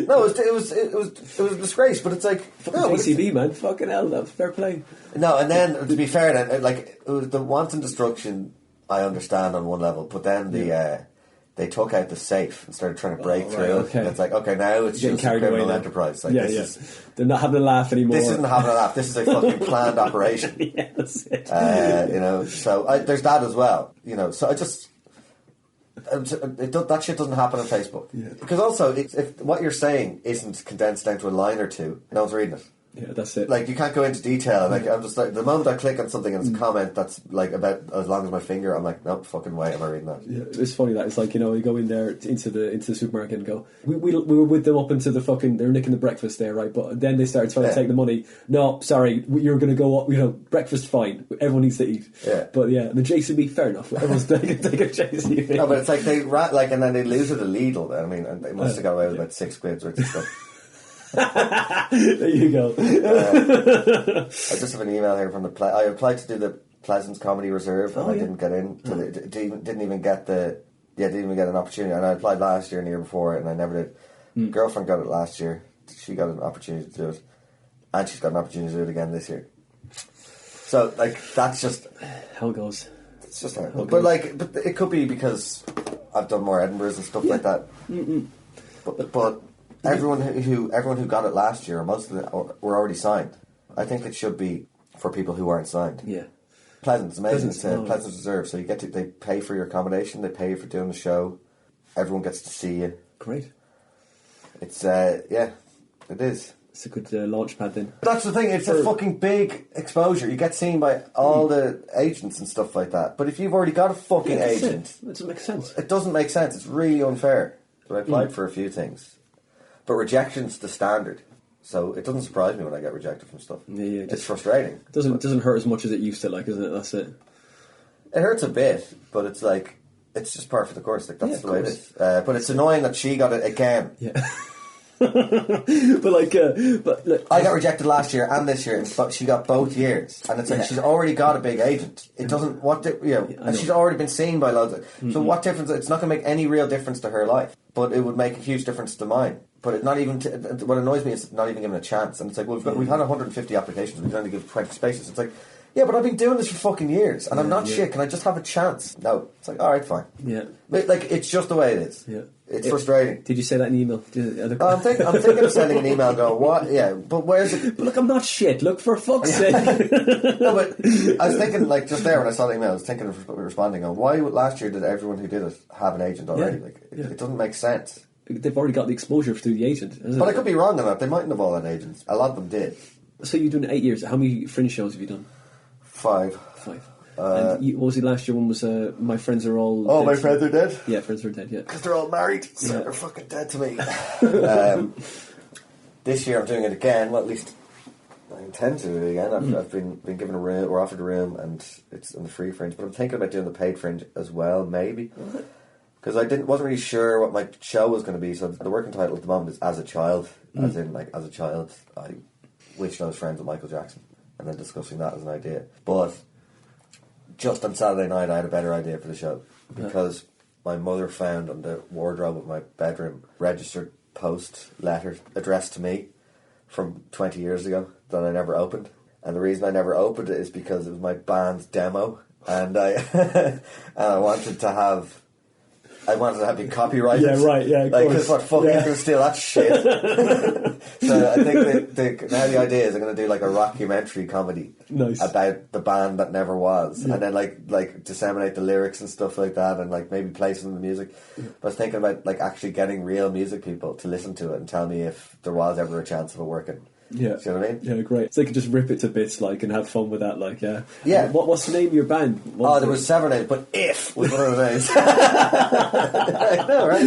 No, it was a disgrace, but it's like... Fucking JCB, man. Fucking hell, that's fair play. No, and then, to be fair, then, like, it was the wanton destruction, I understand on one level, but then they took out the safe and started trying to break through. Okay. And it's like, okay, now it's Getting just a carried away criminal now. enterprise. Like, They're not having a laugh anymore. This isn't having a laugh. This is a fucking planned operation. Yeah, that's it. You know, so there's that as well. You know, so I just... that shit doesn't happen on Facebook. Yeah. Because also, if what you're saying isn't condensed down to a line or two, no one's reading it. Yeah, that's it. Like, you can't go into detail. Like, I'm just like, the moment I click on something and it's a comment that's like about as long as my finger, I'm like, nope, fucking way am I reading that. Yeah, it's funny that it's like, you know, you go in there into the supermarket and go, we were with them up into the fucking, they're nicking the breakfast there, right? But then they started trying to take the money. No, sorry, you're going to go up, you know, breakfast fine. Everyone needs to eat. Yeah. But yeah, the JCB, fair enough. Everyone's taking JCB. No, but it's like and then they lose it a Lidl. I mean, and they must have got away with about 6 quid worth of stuff. There you go. I just have an email here from I applied to do the Pleasance Comedy Reserve and I didn't get in. Didn't even get an opportunity. And I applied last year and the year before and I never did. Girlfriend got it last year. She got an opportunity to do it, and she's got an opportunity to do it again this year. So like that's just how it goes. It's just how it goes. But it could be because I've done more Edinburghs and stuff like that. But everyone who got it last year, most of it were already signed. I think it should be for people who aren't signed. Yeah. It's amazing. It's a Pleasance Reserve. So they pay for your accommodation, they pay you for doing the show. Everyone gets to see you. Great. It's it is. It's a good launch pad then. That's the thing. It's a fucking big exposure. You get seen by all the agents and stuff like that. But if you've already got a fucking agent, it doesn't make sense. It doesn't make sense. It's really unfair. But I applied for a few things. But rejection's the standard, so it doesn't surprise me when I get rejected from stuff. Yeah, it's frustrating. It doesn't hurt as much as it used to, like, isn't it? That's it. It hurts a bit, but it's like it's just par for the course. Like that's the way it is. But it's annoying that she got it again. Yeah. but look, I got rejected last year and this year, but she got both years, and it's like she's already got a big agent. It doesn't and she's already been seen by loads of. So what difference? It's not going to make any real difference to her life, but it would make a huge difference to mine. But it not even. What annoys me is not even given a chance, and it's like we've had 150 applications, we've only given 20 spaces. It's like. Yeah, but I've been doing this for fucking years, and I'm not shit. Can I just have a chance? No. It's like, all right, fine. Yeah. But, like, it's just the way it is. Yeah. It's frustrating. Did you say that in email? I'm thinking of sending an email and going, what? Yeah, but where's it? But look, I'm not shit. Look, for fuck's sake. No, but I was thinking, like, just there when I saw the email, I was thinking of responding on why last year did everyone who did it have an agent already? Yeah. Like, it doesn't make sense. They've already got the exposure through the agent. But I could be wrong on that. They mightn't have all had agents. A lot of them did. So you've done 8 years. How many fringe shows have you done? 5. And what was the last year one? Was My Friends Are All Dead? Oh, My Friends Are Dead? Yeah, Friends Are Dead, yeah. Because they're all married, so they're fucking dead to me. This year I'm doing it again. Well, at least I intend to do it again. I've been given a room, or offered a room, and it's in the free fringe. But I'm thinking about doing the paid fringe as well, maybe. Because I wasn't really sure what my show was going to be. So the working title at the moment is As a Child. As in, like, as a child, I wished I was friends with Michael Jackson. And then discussing that as an idea. But just on Saturday night I had a better idea for the show. Because my mother found on the wardrobe of my bedroom registered post letter addressed to me from 20 years ago that I never opened. And the reason I never opened it is because it was my band's demo. And I wanted to have I wanted to have it copyrighted. Yeah, right, yeah, of like, course. because what fuck you can steal that shit. So I think now the idea is I'm going to do like a rockumentary comedy about the band that never was, and then like disseminate the lyrics and stuff like that, and like maybe play some of the music. But I was thinking about like actually getting real music people to listen to it and tell me if there was ever a chance of it working. Yeah. Do you know what I mean? Yeah, great. So they can just rip it to bits, like, and have fun with that, like, yeah. Yeah. What's the name of your band? There was several names, but If was one of the names. I know, right?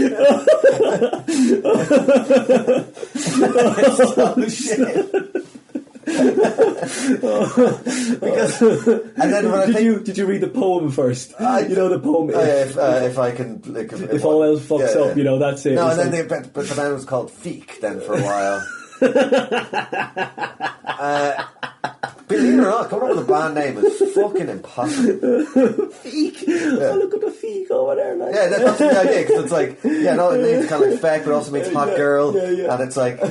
So shit. Because, and then when did you read the poem first? You know the poem. If I can, if all else fucks up, you know that's it. No, and then but the band was called Feek then for a while. Believe it or not, coming up with a band name is fucking impossible. Feek. Oh, look at the feek over there. Like. Yeah, that's the idea, because it's like, it means kind of like feck, but also means hot girl, and it's like, I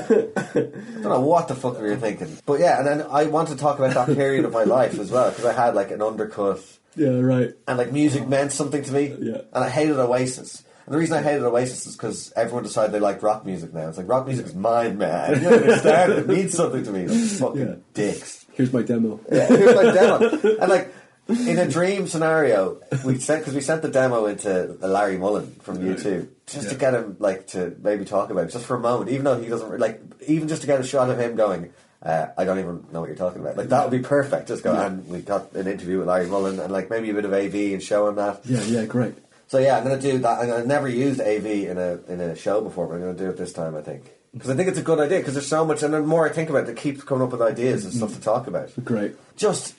don't know what the fuck we were thinking. But yeah, and then I want to talk about that period of my life as well, because I had like an undercut. Yeah, right. And like music meant something to me, yeah. And I hated Oasis. And the reason I hated Oasis is because everyone decided they liked rock music now. It's like, rock music is mine, man. You understand? It means something to me. Those fucking dicks. Here's my demo. Yeah, here's my demo. And like, in a dream scenario, we sent the demo into Larry Mullen from U2 just to get him like to maybe talk about it just for a moment, even though he doesn't like, even just to get a shot of him going, I don't even know what you're talking about. Like, that would be perfect. Just go, and we got an interview with Larry Mullen and like maybe a bit of AV and show him that. Yeah, great. So yeah, I'm going to do that. I've never used AV in a show before, but I'm going to do it this time, I think. Because I think it's a good idea, because there's so much, and the more I think about it, it keeps coming up with ideas and stuff to talk about. Great. Just,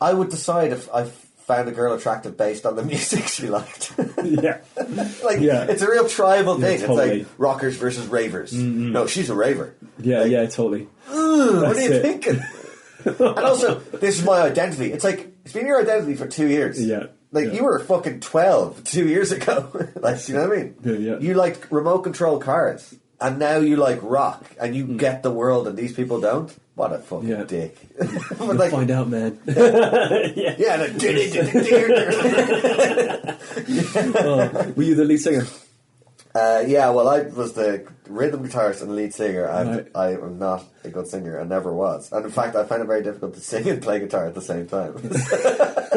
I would decide if I found a girl attractive based on the music she liked. Yeah. It's a real tribal thing. Totally. It's like rockers versus ravers. Mm-hmm. No, she's a raver. Yeah, totally. What are you thinking? And also, this is my identity. It's like, it's been your identity for 2 years. Yeah. You were fucking 12 2 years ago. Like, you know what I mean? Yeah. You liked remote control cars, and now you like rock, and you get the world, and these people don't. What a fucking dick! You'll find out, man. Yeah. Were you the lead singer? Well, I was the rhythm guitarist and the lead singer, and I am not a good singer. I never was, and in fact, I find it very difficult to sing and play guitar at the same time.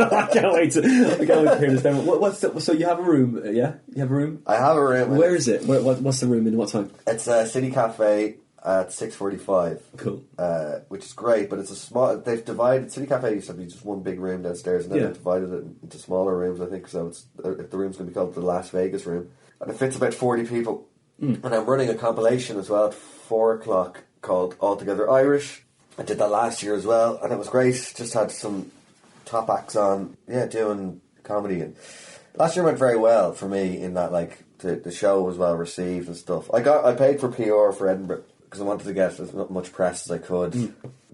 I can't wait to hear this demo. So you have a room? Yeah, you have a room. I have a room. Where is it? What's the room and what time? It's a City Cafe at 6:45. Cool. Which is great, but it's a small. They've divided. City Cafe used to be just one big room downstairs, and then they've divided it into smaller rooms. I think so. It's the room's going to be called the Las Vegas room. And it fits about 40 people. And I'm running a compilation as well at 4 o'clock called Altogether Irish. I did that last year as well, and it was great. Just had some top acts on, doing comedy. And last year went very well for me in that, like, the show was well received and stuff. I paid for PR for Edinburgh because I wanted to get as much press as I could.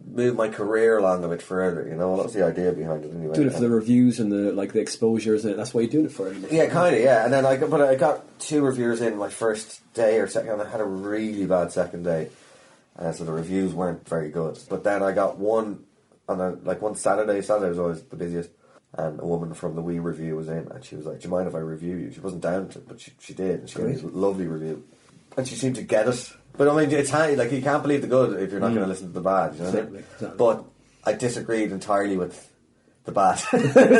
Move my career along a bit further, that was the idea behind it anyway. Doing it for the reviews and the exposures, and that's why you're doing it for. Yeah, kind of, yeah. And then I got 2 reviewers in my first day or second, and I had a really bad second day, so the reviews weren't very good. But then I got one on one Saturday. Saturday was always the busiest, and a woman from the Wee Review was in, and she was like, "Do you mind if I review you?" She wasn't down to it, but she did, and she gave me a lovely review, and she seemed to get it. But I mean, it's handy, like, you can't believe the good if you're not going to listen to the bad, you know what I mean? Exactly. But I disagreed entirely with the bad.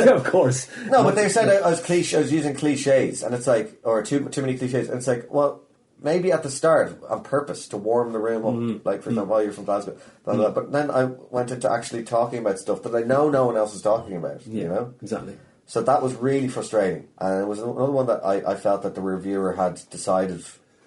Of course. No, but they said I was using cliches, and it's like, or too many cliches, and it's like, well, maybe at the start, on purpose, to warm the room up, like, for example, you're from Glasgow, blah, blah, blah. But then I went into actually talking about stuff that I know no one else is talking about, you know? Exactly. So that was really frustrating. And it was another one that I felt that the reviewer had decided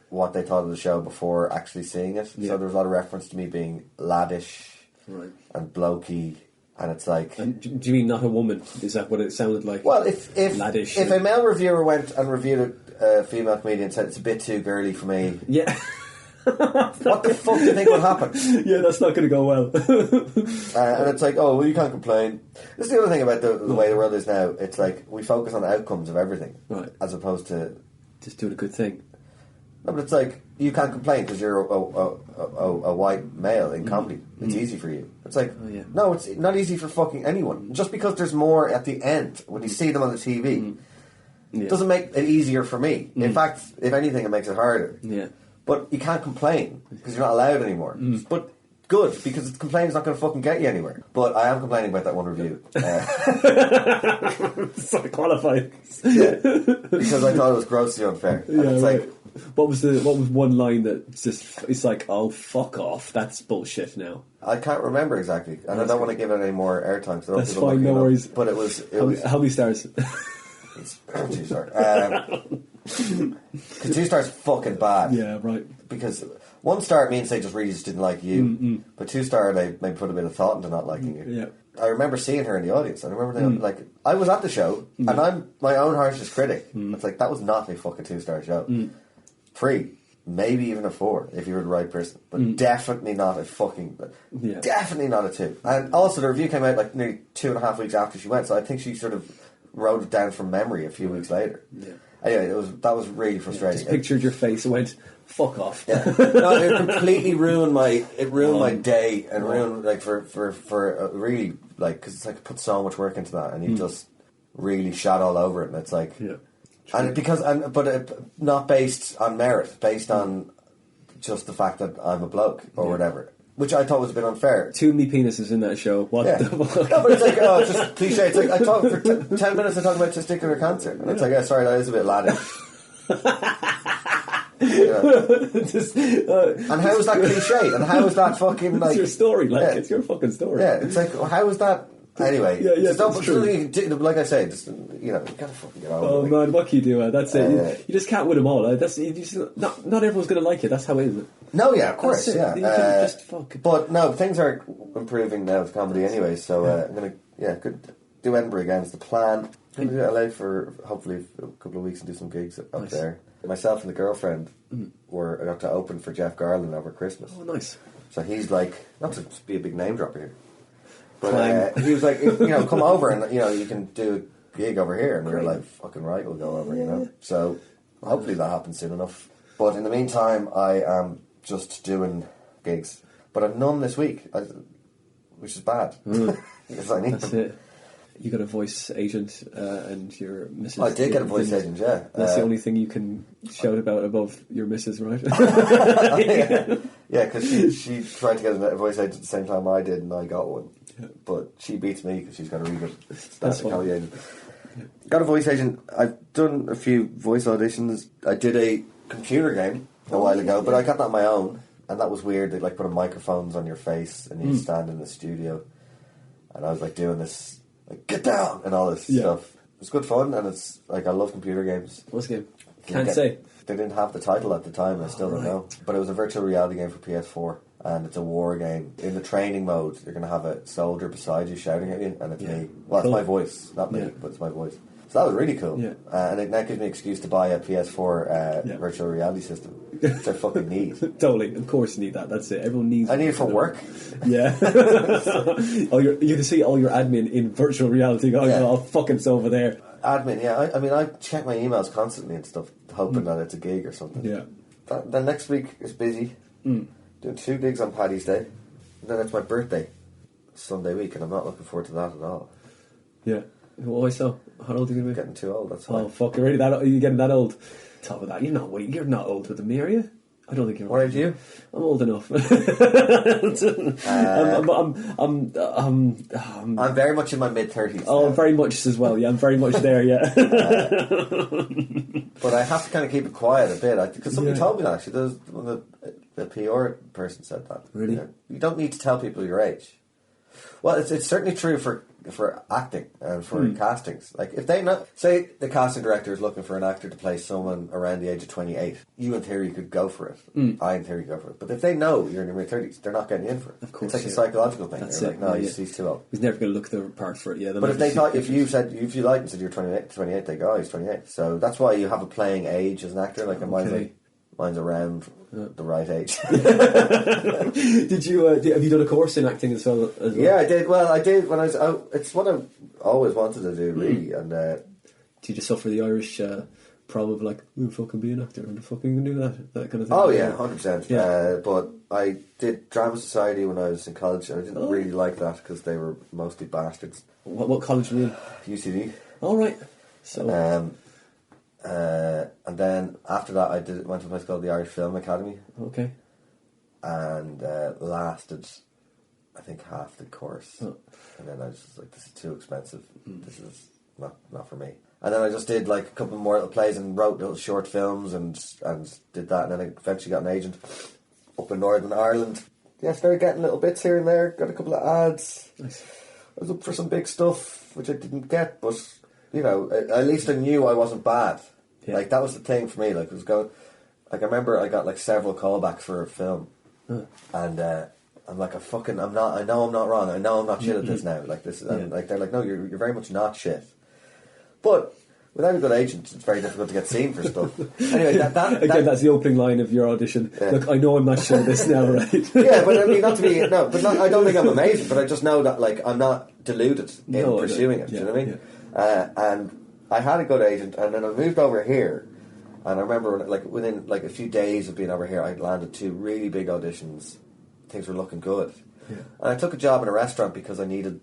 what they thought of the show before actually seeing it. So there was a lot of reference to me being laddish and blokey, and it's like... And do you mean not a woman? Is that what it sounded like? Well, if laddish a male reviewer went and reviewed a female comedian and said it's a bit too girly for me... Yeah. What the fuck do you think would happen? Yeah, that's not going to go well. And it's like, oh, well, you can't complain. This is the other thing about the way the world is now. It's like, we focus on outcomes of everything, as opposed to... just doing a good thing. No, but it's like, you can't complain because you're a white male in comedy. It's easy for you. It's like, no, it's not easy for fucking anyone. Just because there's more at the end, when you see them on the TV, Yeah. Doesn't make it easier for me. In fact, if anything, it makes it harder. Yeah. But you can't complain because you're not allowed anymore. But good, because complaining is not going to fucking get you anywhere. But I am complaining about that one review. Sort of qualified. Yeah, because I thought it was grossly unfair. And Yeah, it's right. like, What was one line that just it's like, oh fuck off, that's bullshit now. I can't remember exactly, and I don't want to give it any more airtime. So That's fine, no worries. But it was How many stars? It's 2 stars. Because 2 stars fucking bad. Yeah, right. Because 1 star means they just really just didn't like you, but 2 star they maybe put a bit of thought into not liking you. Yeah. I remember seeing her in the audience. I remember like I was at the show, and I'm my own harshest critic. It's like that was not a fucking 2-star show. 3, maybe even a 4 if you were the right person, but definitely not a fucking, definitely not a 2. And also the review came out like nearly 2.5 weeks after she went, so I think she sort of wrote it down from memory a few weeks later. Yeah. Anyway, that was really frustrating. Just pictured your face and went, fuck off. Yeah. No, it completely ruined my day and ruined like for really like, because it's like I put so much work into that and you just really shot all over it, and it's like not based on merit, based on just the fact that I'm a bloke or whatever. Which I thought was a bit unfair. Too many penises in that show. What the fuck? No, but it's like, it's just cliche. It's like, I talk for 10 minutes, I talk about testicular cancer. And it's like, sorry, that is a bit laddish. And how is that cliche? And how is that fucking, like... It's your story, it's your fucking story. Yeah, it's like, how is that... Anyway, that's true. Like I say, just, you gotta fucking get over it. Oh man, what can you do? That's it. You just can't win them all. Not everyone's going to like it. That's how it is. No, yeah, of course, yeah. You can just fuck. But no, things are improving now with comedy anyway, so I'm going to do Edinburgh again. It's the plan. I'm going to do LA for hopefully a couple of weeks and do some gigs up there. Myself and the girlfriend I got to open for Jeff Garlin over Christmas. Oh, nice. So he's like, not to be a big name dropper here, but he was like, come over and you can do a gig over here, and we were like, fucking right, we'll go over, So hopefully that happens soon enough. But in the meantime, I am just doing gigs, but I've none this week, which is bad because I need That's them. it. You got a voice agent, and your missus. I did get a voice agent, yeah. That's the only thing you can shout about above your missus, right? Yeah, because she tried to get a voice agent at the same time I did, and I got one. Yeah. But she beats me because she's got a really good static agent. Got a voice agent. I've done a few voice auditions. I did a computer game a while ago, but I got that on my own, and that was weird. They like put microphones on your face, and you stand in the studio, and I was like doing this. Like, get down! And all this stuff. It was good fun, and it's like, I love computer games. What's the game? Can't say. They didn't have the title at the time, I still don't know. But it was a virtual reality game for PS4, and it's a war game. In the training mode, you're going to have a soldier beside you shouting at you, and it's me. Well, it's my voice, not me, but it's my voice. So that was really cool. Yeah. And it now gives me an excuse to buy a PS4 virtual reality system, which I fucking need. Totally, of course you need that. That's it. Everyone needs. I need it for work. Yeah. You can see all your admin in virtual reality going, oh, fucking it's over there. Admin, yeah. I mean, I check my emails constantly and stuff, hoping that it's a gig or something. Yeah. Then next week is busy. Doing 2 gigs on Paddy's Day. And then it's my birthday, Sunday week, and I'm not looking forward to that at all. Yeah. Why so? How old are you going to be? Getting too old, that's why. Oh, fuck, are you getting that old? Top of that, you're not old with me, are you? I don't think you're. What age are you? I'm old enough. I'm very much in my mid-30s. Oh, I'm very much as well. Yeah, I'm very much there. Yeah. But I have to kind of keep it quiet a bit because somebody told me that actually. The PR person said that. Really? You don't need to tell people your age. Well, it's certainly true for acting and for castings. Like, if they know, say the casting director is looking for an actor to play someone around the age of 28, you in theory could go for it. I in theory go for it. But if they know you're in your mid-30s, they're not getting you in for it. Of course, it's like a psychological thing. That's they're it. like, no, he's too old. He's never going to look the part for it. Yeah. But if they thought, if you liked and said you're 28, they go, oh, he's 28. So that's why you have a playing age as an actor. Like, mine's around the right age. Did you have you done a course in acting as well? Yeah, I did. Well, I did when I was out. It's what I always wanted to do, really. And did you just suffer the Irish problem of like, fucking be an actor and fucking do that kind of thing? Oh yeah, 100%. Yeah. But I did drama society when I was in college, and I didn't really like that because they were mostly bastards. What college were you in? UCD. All right. So And then after that, went to a place called the Irish Film Academy. Okay. And lasted, I think, half the course. And then I was just like, this is too expensive. This is not for me. And then I just did like a couple more little plays and wrote little short films and did that. And then I eventually got an agent up in Northern Ireland. Yeah, started getting little bits here and there. Got a couple of ads. Nice. I was up for some big stuff, which I didn't get, but you know, at least I knew I wasn't bad. Yeah. Like that was the thing for me. Like it was going. Like I remember I got like several callbacks for a film, and I'm like, I'm not. I know I'm not wrong. I know I'm not shit at this now. Like this, and like they're like, no, you're very much not shit. But without a good agent, it's very difficult to get seen for stuff. Anyway, again, that's the opening line of your audition. Yeah. Look, I know I'm not sure of this now, right? Yeah, but I mean, not to be I don't think I'm amazing, but I just know that like I'm not deluded in pursuing it. Yeah, do you know what I mean? Yeah. And I had a good agent, and then I moved over here, and I remember like within like a few days of being over here, I landed 2 really big auditions. Things were looking good, and I took a job in a restaurant because I needed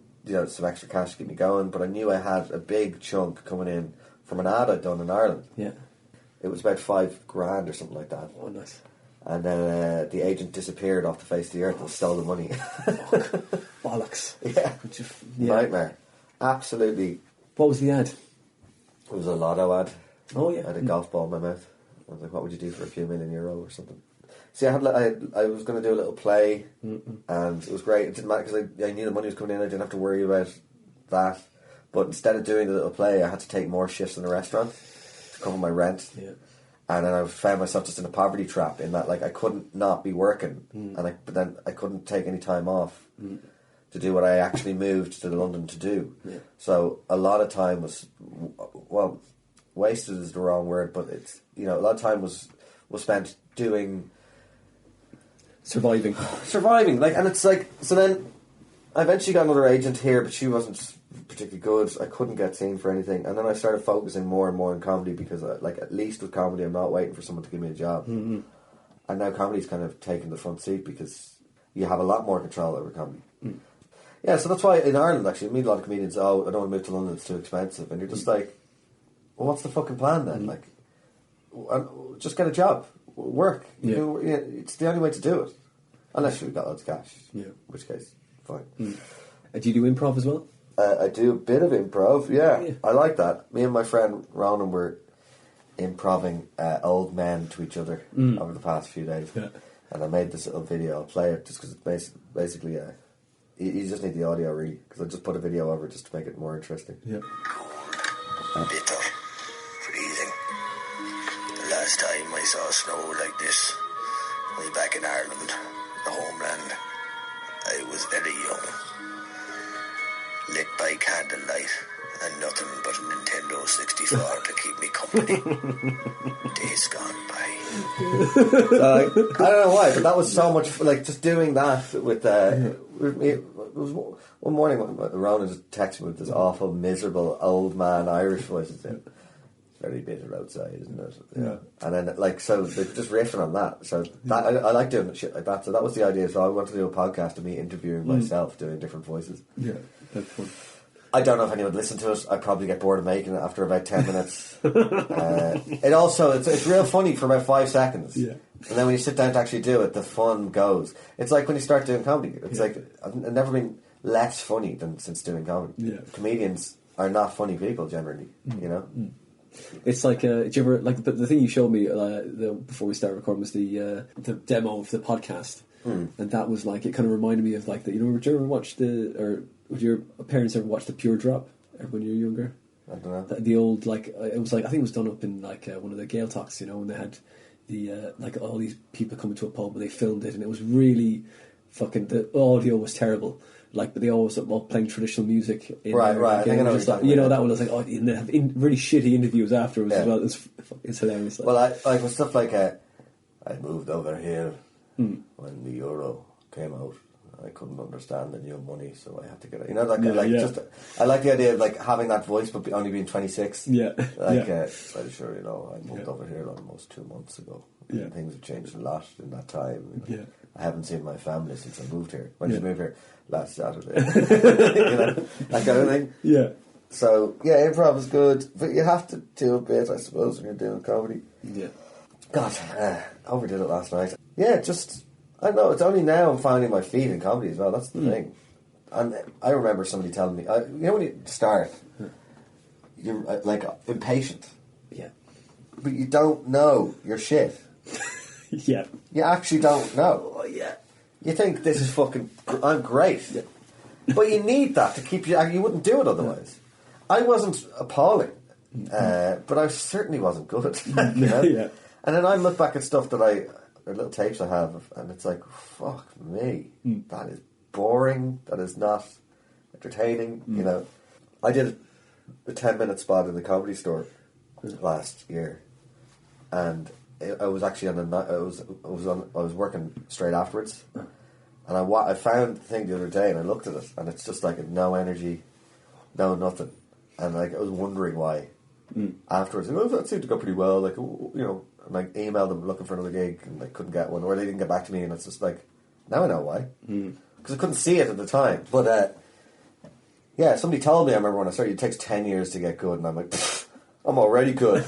some extra cash to keep me going. But I knew I had a big chunk coming in from an ad I'd done in Ireland. Yeah, it was about $5,000 or something like that. Oh, nice. And then the agent disappeared off the face of the earth and stole the money. Bollocks. Yeah. Nightmare. Absolutely. What was the ad? It was a lotto ad. Oh yeah. I had a golf ball in my mouth. I was like, what would you do for a few million euro or something? See, I was going to do a little play, and it was great. It didn't matter because I knew the money was coming in. I didn't have to worry about that. But instead of doing the little play, I had to take more shifts in the restaurant to cover my rent. Yeah. And then I found myself just in a poverty trap in that, like, I couldn't not be working, but then I couldn't take any time off to do what I actually moved to London to do. Yeah. So a lot of time was, well, wasted is the wrong word, but it's, a lot of time was spent doing... Surviving. Like, and it's like, so then I eventually got another agent here, but she wasn't particularly good. I couldn't get seen for anything, and then I started focusing more and more on comedy because, at least with comedy, I'm not waiting for someone to give me a job. And now comedy's kind of taken the front seat because you have a lot more control over comedy. Yeah, so that's why in Ireland, actually, I meet a lot of comedians. Oh, I don't want to move to London; it's too expensive. And you're just like, well, what's the fucking plan then? Like, just get a job, work. It's the only way to do it, unless you've got loads of cash. Yeah, in which case, fine. Do you do improv as well? I do a bit of improv, yeah. I like that. Me and my friend Ronan were improving old men to each other over the past few days. Yeah. And I made this little video. I'll play it just because it's basically... you just need the audio, really, because I just put a video over just to make it more interesting. Yeah. Cold, bitter, freezing. The last time I saw snow like this, way back in Ireland, the homeland, I was very young. Lit by candlelight and nothing but a Nintendo 64 to keep me company. Days gone by. I don't know why, but that was so much like just doing that with it was one morning when Ronan just texted me with this awful, miserable old man Irish voice. It's very bitter outside, isn't it? Yeah. And then so they're just riffing on that. So that I like doing shit like that. So that was the idea. So I wanted to do a podcast of me interviewing myself, doing different voices. Yeah. That's fun. I don't know if anyone would listen to it. I'd probably get bored of making it after about 10 minutes. It's real funny for about 5 seconds. Yeah. And then when you sit down to actually do it, the fun goes. It's like when you start doing comedy. It's like, I've never been less funny than since doing comedy. Yeah. Comedians are not funny people generally, It's like, did you ever, like, the thing you showed me before we started recording was the demo of the podcast. And that was like, it kind of reminded me of like, did you ever watch would your parents ever watch The Pure Drop when you were younger? I don't know. The old, like, it was like, I think it was done up in like one of the Gael talks, when they had the, like, all these people coming to a pub and they filmed it, and it was really fucking, the audio was terrible. Like, but they always all playing traditional music. Right. I think I know what you're like, that one was like, and they have really shitty interviews afterwards as well. It's hilarious. Well, I like with stuff like, I moved over here when the euro came out. I couldn't understand the new money, so I had to get it. Just I like the idea of like having that voice, but only being 26. Yeah, so sure, I moved over here almost 2 months ago. Yeah, things have changed a lot in that time. Yeah, I haven't seen my family since I moved here. When did you move here? Last Saturday. That kind of thing. Yeah. So, yeah, improv is good, but you have to do a bit, I suppose, when you're doing comedy. Yeah. God, I overdid it last night. Yeah, just, I don't know, it's only now I'm finding my feet in comedy as well, that's the thing. And I remember somebody telling me, you know when you start, you're like impatient, Yeah. but you don't know your shit. Yeah. You actually don't know. Oh, yeah. You think this is fucking, I'm great. Yeah. But you need that to keep you wouldn't do it otherwise. I wasn't appalling, but I certainly wasn't good. You know? Yeah. And then I look back at stuff that or little tapes I have, and it's like, fuck me, that is boring, that is not entertaining, you know. I did a 10-minute spot in the Comedy Store last year, and I was actually I was working straight afterwards, and I found the thing the other day, and I looked at it, and it's just like no energy, no nothing, and like I was wondering why. Afterwards, that seemed to go pretty well. Like, you know, and like emailed them looking for another gig, and I couldn't get one, or they didn't get back to me, and it's just like, now I know why, because I couldn't see it at the time. But yeah, somebody told me, I remember when I started, it takes 10 years to get good, and I'm like, I'm already good.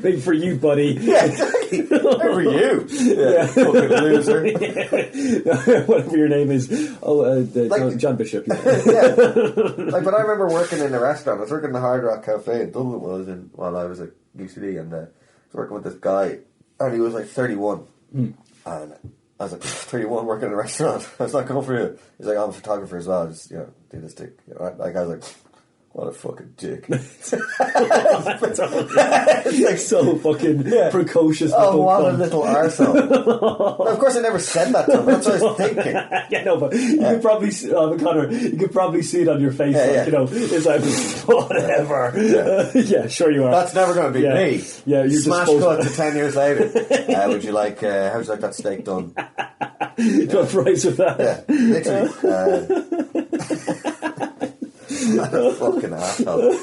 Big for you, buddy. Yeah, exactly. For you. Yeah, fucking loser. Whatever your name is. Oh, John Bishop. Yeah. Like, but I remember working in a restaurant. I was working in the Hard Rock Cafe in Dublin while I was at UCD, and I was working with this guy, and he was like 31. And I was like, 31 working in a restaurant. I was like, come for you. He's like, I'm a photographer as well. Just, you know, do this thing. You know, like, I was like, what a fucking dick. It's like so fucking precocious. Oh, what a little arsehole. Now, of course, I never said that to him. That's what I was thinking. Yeah, no, but you could probably, Conor, you could probably see it on your face. You know, it's like, whatever. Yeah, sure you are. That's never going to be me. Yeah, you're smash cut to 10 years later. Would you like, how would you like that steak done? Got fries with that. Yeah, literally. What a fucking asshole.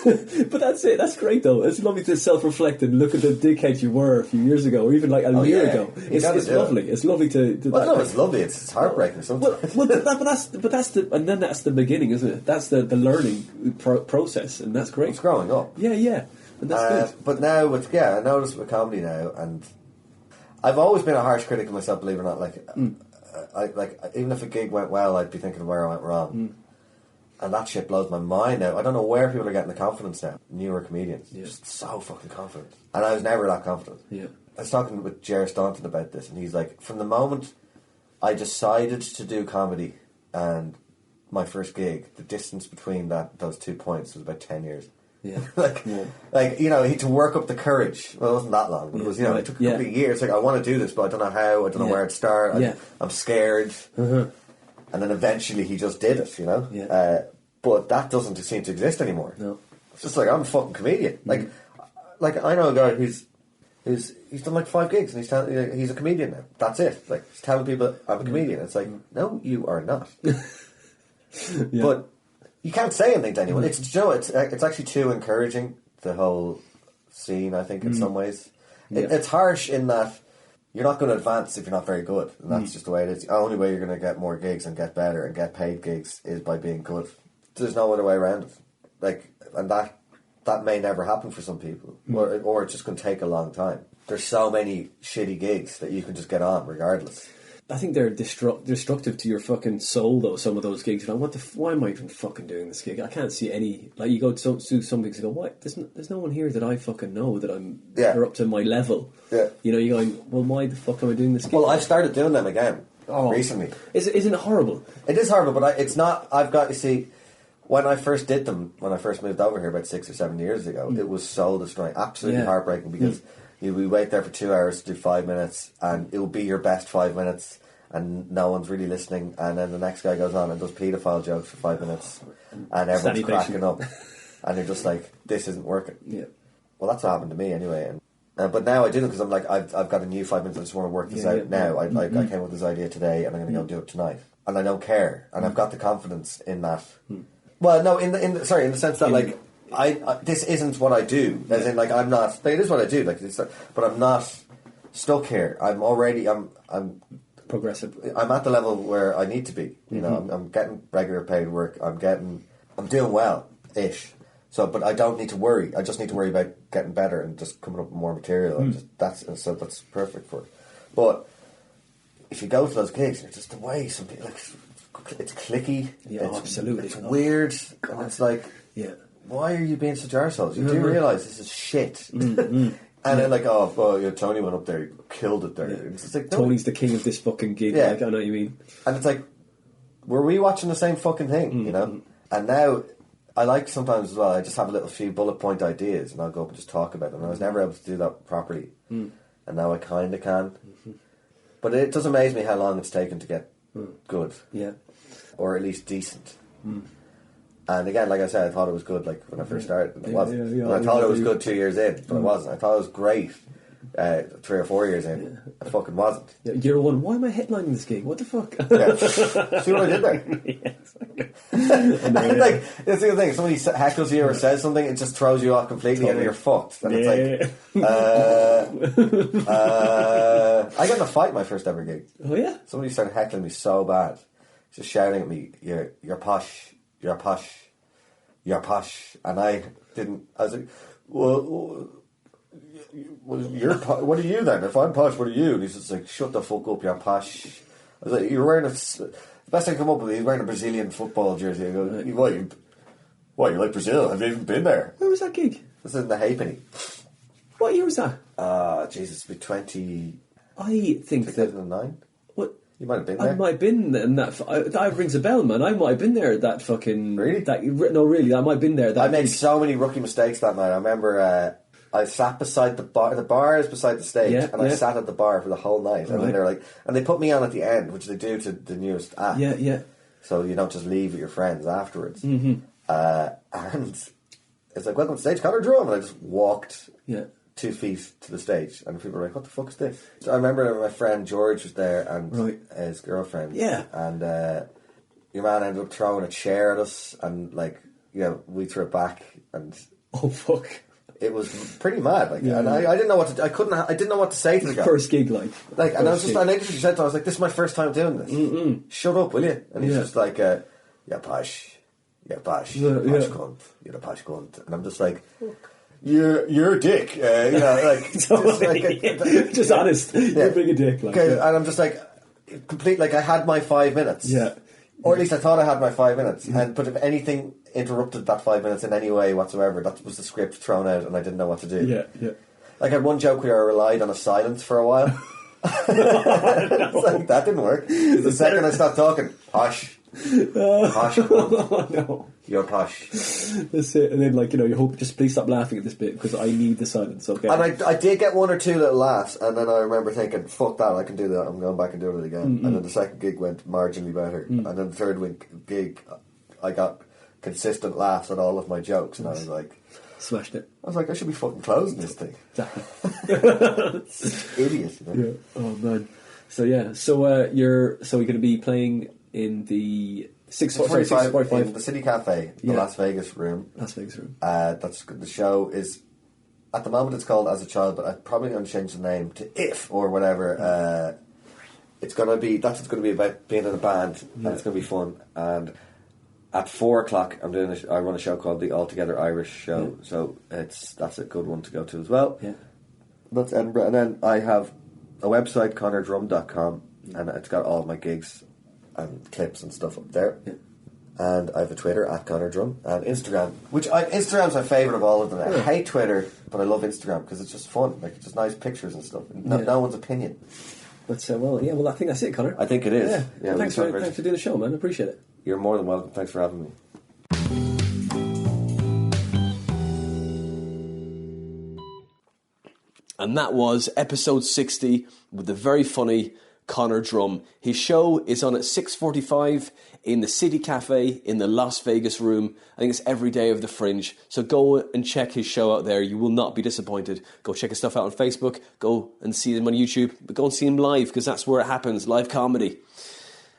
But that's it. That's great, though. It's lovely to self-reflect and look at the dickhead you were a few years ago, or even like a year ago. It's lovely. It's lovely to well, no, it's lovely. It's heartbreaking sometimes. Well, that's the beginning, isn't it? That's the learning process, and that's great. It's growing up. Yeah, and that's good. But now, I notice with comedy now, and I've always been a harsh critic of myself. Believe it or not, like even if a gig went well, I'd be thinking where I went wrong. And that shit blows my mind now. I don't know where people are getting the confidence now. Newer comedians. Just so fucking confident. And I was never that confident. Yeah. I was talking with Jerry Staunton about this, and he's like, from the moment I decided to do comedy and my first gig, the distance between those 2 points was about 10 years. Yeah. like, you know, he had to work up the courage. Well, it wasn't that long, but it was, you know, it took a couple of years. Like, I want to do this, but I don't know how, I don't know where to start. I'm scared. And then eventually he just did it, you know? Yeah. But that doesn't seem to exist anymore. No. It's just like, I'm a fucking comedian. Like I know a guy who's done like 5 gigs, and he's a comedian now. That's it. Like, he's telling people I'm a comedian. It's like, no, you are not. But you can't say anything to anyone. It's actually too encouraging, the whole scene, I think, in some ways. It's harsh in that you're not going to advance if you're not very good, and that's just the way it is. The only way you're going to get more gigs and get better and get paid gigs is by being good. There's no other way around it. Like, and that may never happen for some people, or it's just going to take a long time. There's so many shitty gigs that you can just get on regardless. I think they're destructive to your fucking soul, though. Some of those gigs, you know, why am I even fucking doing this gig? I can't see any. Like, you go to some gigs and go, what? There's no one here that I fucking know that they're up to my level. Yeah. You know, you're going, well, why the fuck am I doing this gig? Well, I've started doing them again recently. Isn't it horrible? It is horrible, but it's not. I've got, you see, when I first did them, when I first moved over here about 6 or 7 years ago, it was soul destroying, absolutely heartbreaking, because we wait there for 2 hours to do 5 minutes, and it will be your best 5 minutes, and no one's really listening, and then the next guy goes on and does paedophile jokes for 5 minutes, and everyone's cracking up, and you're just like, this isn't working. Yeah. Well, that's what happened to me anyway, but now I do it because I'm like, I've got a new 5 minutes, I just want to work this out now. I came up with this idea today, and I'm going to go do it tonight, and I don't care, and I've got the confidence in that. Well, no, in the sense that like I this isn't what I do. As in, like, I'm not. Like, it is what I do. Like, but I'm not stuck here. I'm progressive. I'm at the level where I need to be. You know, I'm getting regular paid work. I'm doing well it. So, but I don't need to worry. I just need to worry about getting better and just coming up with more material. And that's perfect for it. But if you go to those gigs, you're just away. Something like it's clicky. Yeah, absolutely. It's weird, and it's like, why are you being such arseholes? You do realise this is shit. And then Tony went up there, he killed it there. It's just like, Tony's the king of this fucking gig. Yeah. Like, I know what you mean. And it's like, were we watching the same fucking thing? You know. And now, I like sometimes as well. I just have a few bullet point ideas, and I'll go up and just talk about them. And I was never able to do that properly, and now I kind of can. But it does amaze me how long it's taken to get good, or at least decent. And again, like I said, I thought it was good. Like when I first started, and it wasn't. And I thought it was good 2 years in, but it wasn't. I thought it was great 3 or 4 years in. It fucking wasn't. Yeah, year one. Why am I headlining this gig? What the fuck? See what I did there? Like that's the other thing. Somebody heckles you or says something, it just throws you off completely, and you're fucked. And it's like, I got in a fight my first ever gig. Oh yeah. Somebody started heckling me so bad, just shouting at me, "You're posh, you're posh, you're posh," and I was like, well what are you then? If I'm posh, what are you? And he's just like, shut the fuck up, you're posh. I was like, you're wearing the best I can come up with, he's wearing a Brazilian football jersey. I go, what, you like Brazil? Have you even been there? Where was that gig? This is in the Halfpenny. What year was that? Jesus, it'd be 20... I think 2009? What? You might have been there. I might have been in that. That rings a bell, man. I might have been there at that fucking... Really? No, really, I might have been there. I made so many rookie mistakes that night. I remember... I sat beside the bar. The bar is beside the stage, and I sat at the bar for the whole night. And then they're like, and they put me on at the end, which they do to the newest act. Yeah, yeah. So you don't just leave with your friends afterwards. And it's like, welcome to stage, Conor Drum, and I just walked 2 feet to the stage, and people were like, "What the fuck is this?" So I remember my friend George was there, and his girlfriend. Yeah. And your man ended up throwing a chair at us, and we threw it back, and oh fuck. It was pretty mad, and I didn't know what to. I didn't know what to say to the guy. First gig, and I was just, and I literally said to him, I was like, "This is my first time doing this. Shut up, will you?" And he's just like, "Yeah, posh, posh, cunt, you're a posh cunt," and I'm just like, "You're a dick," just honest. You're being a dick, and I'm just like, complete. Like I had my 5 minutes, or at least I thought I had my 5 minutes, but if anything interrupted that 5 minutes in any way whatsoever, that was the script thrown out, and I didn't know what to do. Like I had one joke where I relied on a silence for a while. It's like, that didn't work. The second I stopped talking, posh, no. You're posh. That's it. And then you hope, just please stop laughing at this bit because I need the silence. Okay. And I did get 1 or 2 little laughs, and then I remember thinking, fuck that, I can do that, I'm going back and doing it again. And then the second gig went marginally better, and then the third gig I got consistent laughs at all of my jokes, and I was like, smashed it. I was like, I should be fucking closing this thing. Idiot. Yeah. Oh man. So you're going to be playing in the 6:45 in the City Cafe, the Las Vegas room. That's the show is, at the moment it's called As a Child, but I'm probably going to change the name to If or whatever. It's going to be about being in a band, and it's going to be fun. And at 4:00, I run a show called the Altogether Irish Show, so that's a good one to go to as well. Yeah, that's Edinburgh, and then I have a website, conordrum.com, and it's got all of my gigs and clips and stuff up there. Yeah. And I have a Twitter at Conor Drum, and Instagram, Instagram's my favourite of all of them. I hate Twitter, but I love Instagram because it's just fun, it's just nice pictures and stuff. No one's opinion. But I think that's it, Conor. I think it is. Yeah. Thanks for doing the show, man. I appreciate it. You're more than welcome. Thanks for having me. And that was episode 60 with the very funny Conor Drum. His show is on at 6:45 in the City Cafe in the Las Vegas room. I think it's every day of the Fringe. So go and check his show out there. You will not be disappointed. Go check his stuff out on Facebook. Go and see him on YouTube. But go and see him live because that's where it happens. Live comedy.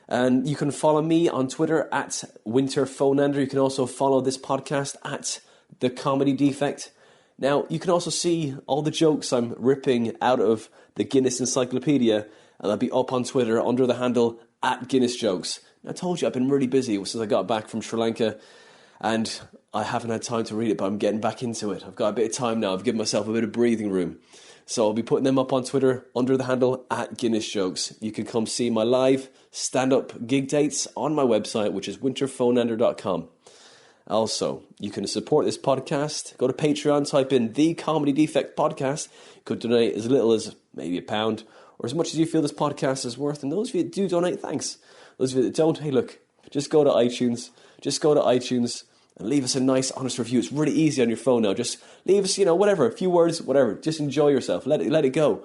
And you can follow me on Twitter at WinterPhoneender. You can also follow this podcast at The Comedy Defect. Now, you can also see all the jokes I'm ripping out of the Guinness Encyclopedia, and they'll be up on Twitter under the handle at Guinness Jokes. I told you I've been really busy since I got back from Sri Lanka, And I haven't had time to read it, but I'm getting back into it. I've got a bit of time now. I've given myself a bit of breathing room. So I'll be putting them up on Twitter under the handle @GuinnessJokes. You can come see my live stand-up gig dates on my website, which is winterphonander.com. Also, you can support this podcast. Go to Patreon, type in The Comedy Defect Podcast. You could donate as little as maybe £1 or as much as you feel this podcast is worth. And those of you that do donate, thanks. Those of you that don't, hey, look, just go to iTunes. Just go to iTunes and leave us a nice, honest review. It's really easy on your phone now. Just leave us, whatever, a few words, whatever. Just enjoy yourself. Let it go.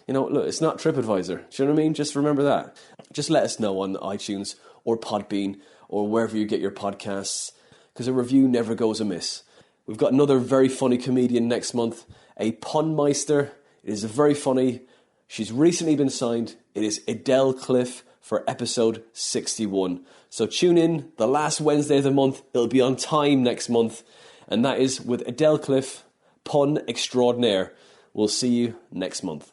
Look, it's not TripAdvisor. Do you know what I mean? Just remember that. Just let us know on iTunes or Podbean or wherever you get your podcasts, because a review never goes amiss. We've got another very funny comedian next month, a pun meister. It is very funny. She's recently been signed. It is Adele Cliff for episode 61. So tune in the last Wednesday of the month. It'll be on time next month. And that is with Adele Cliff, pun extraordinaire. We'll see you next month.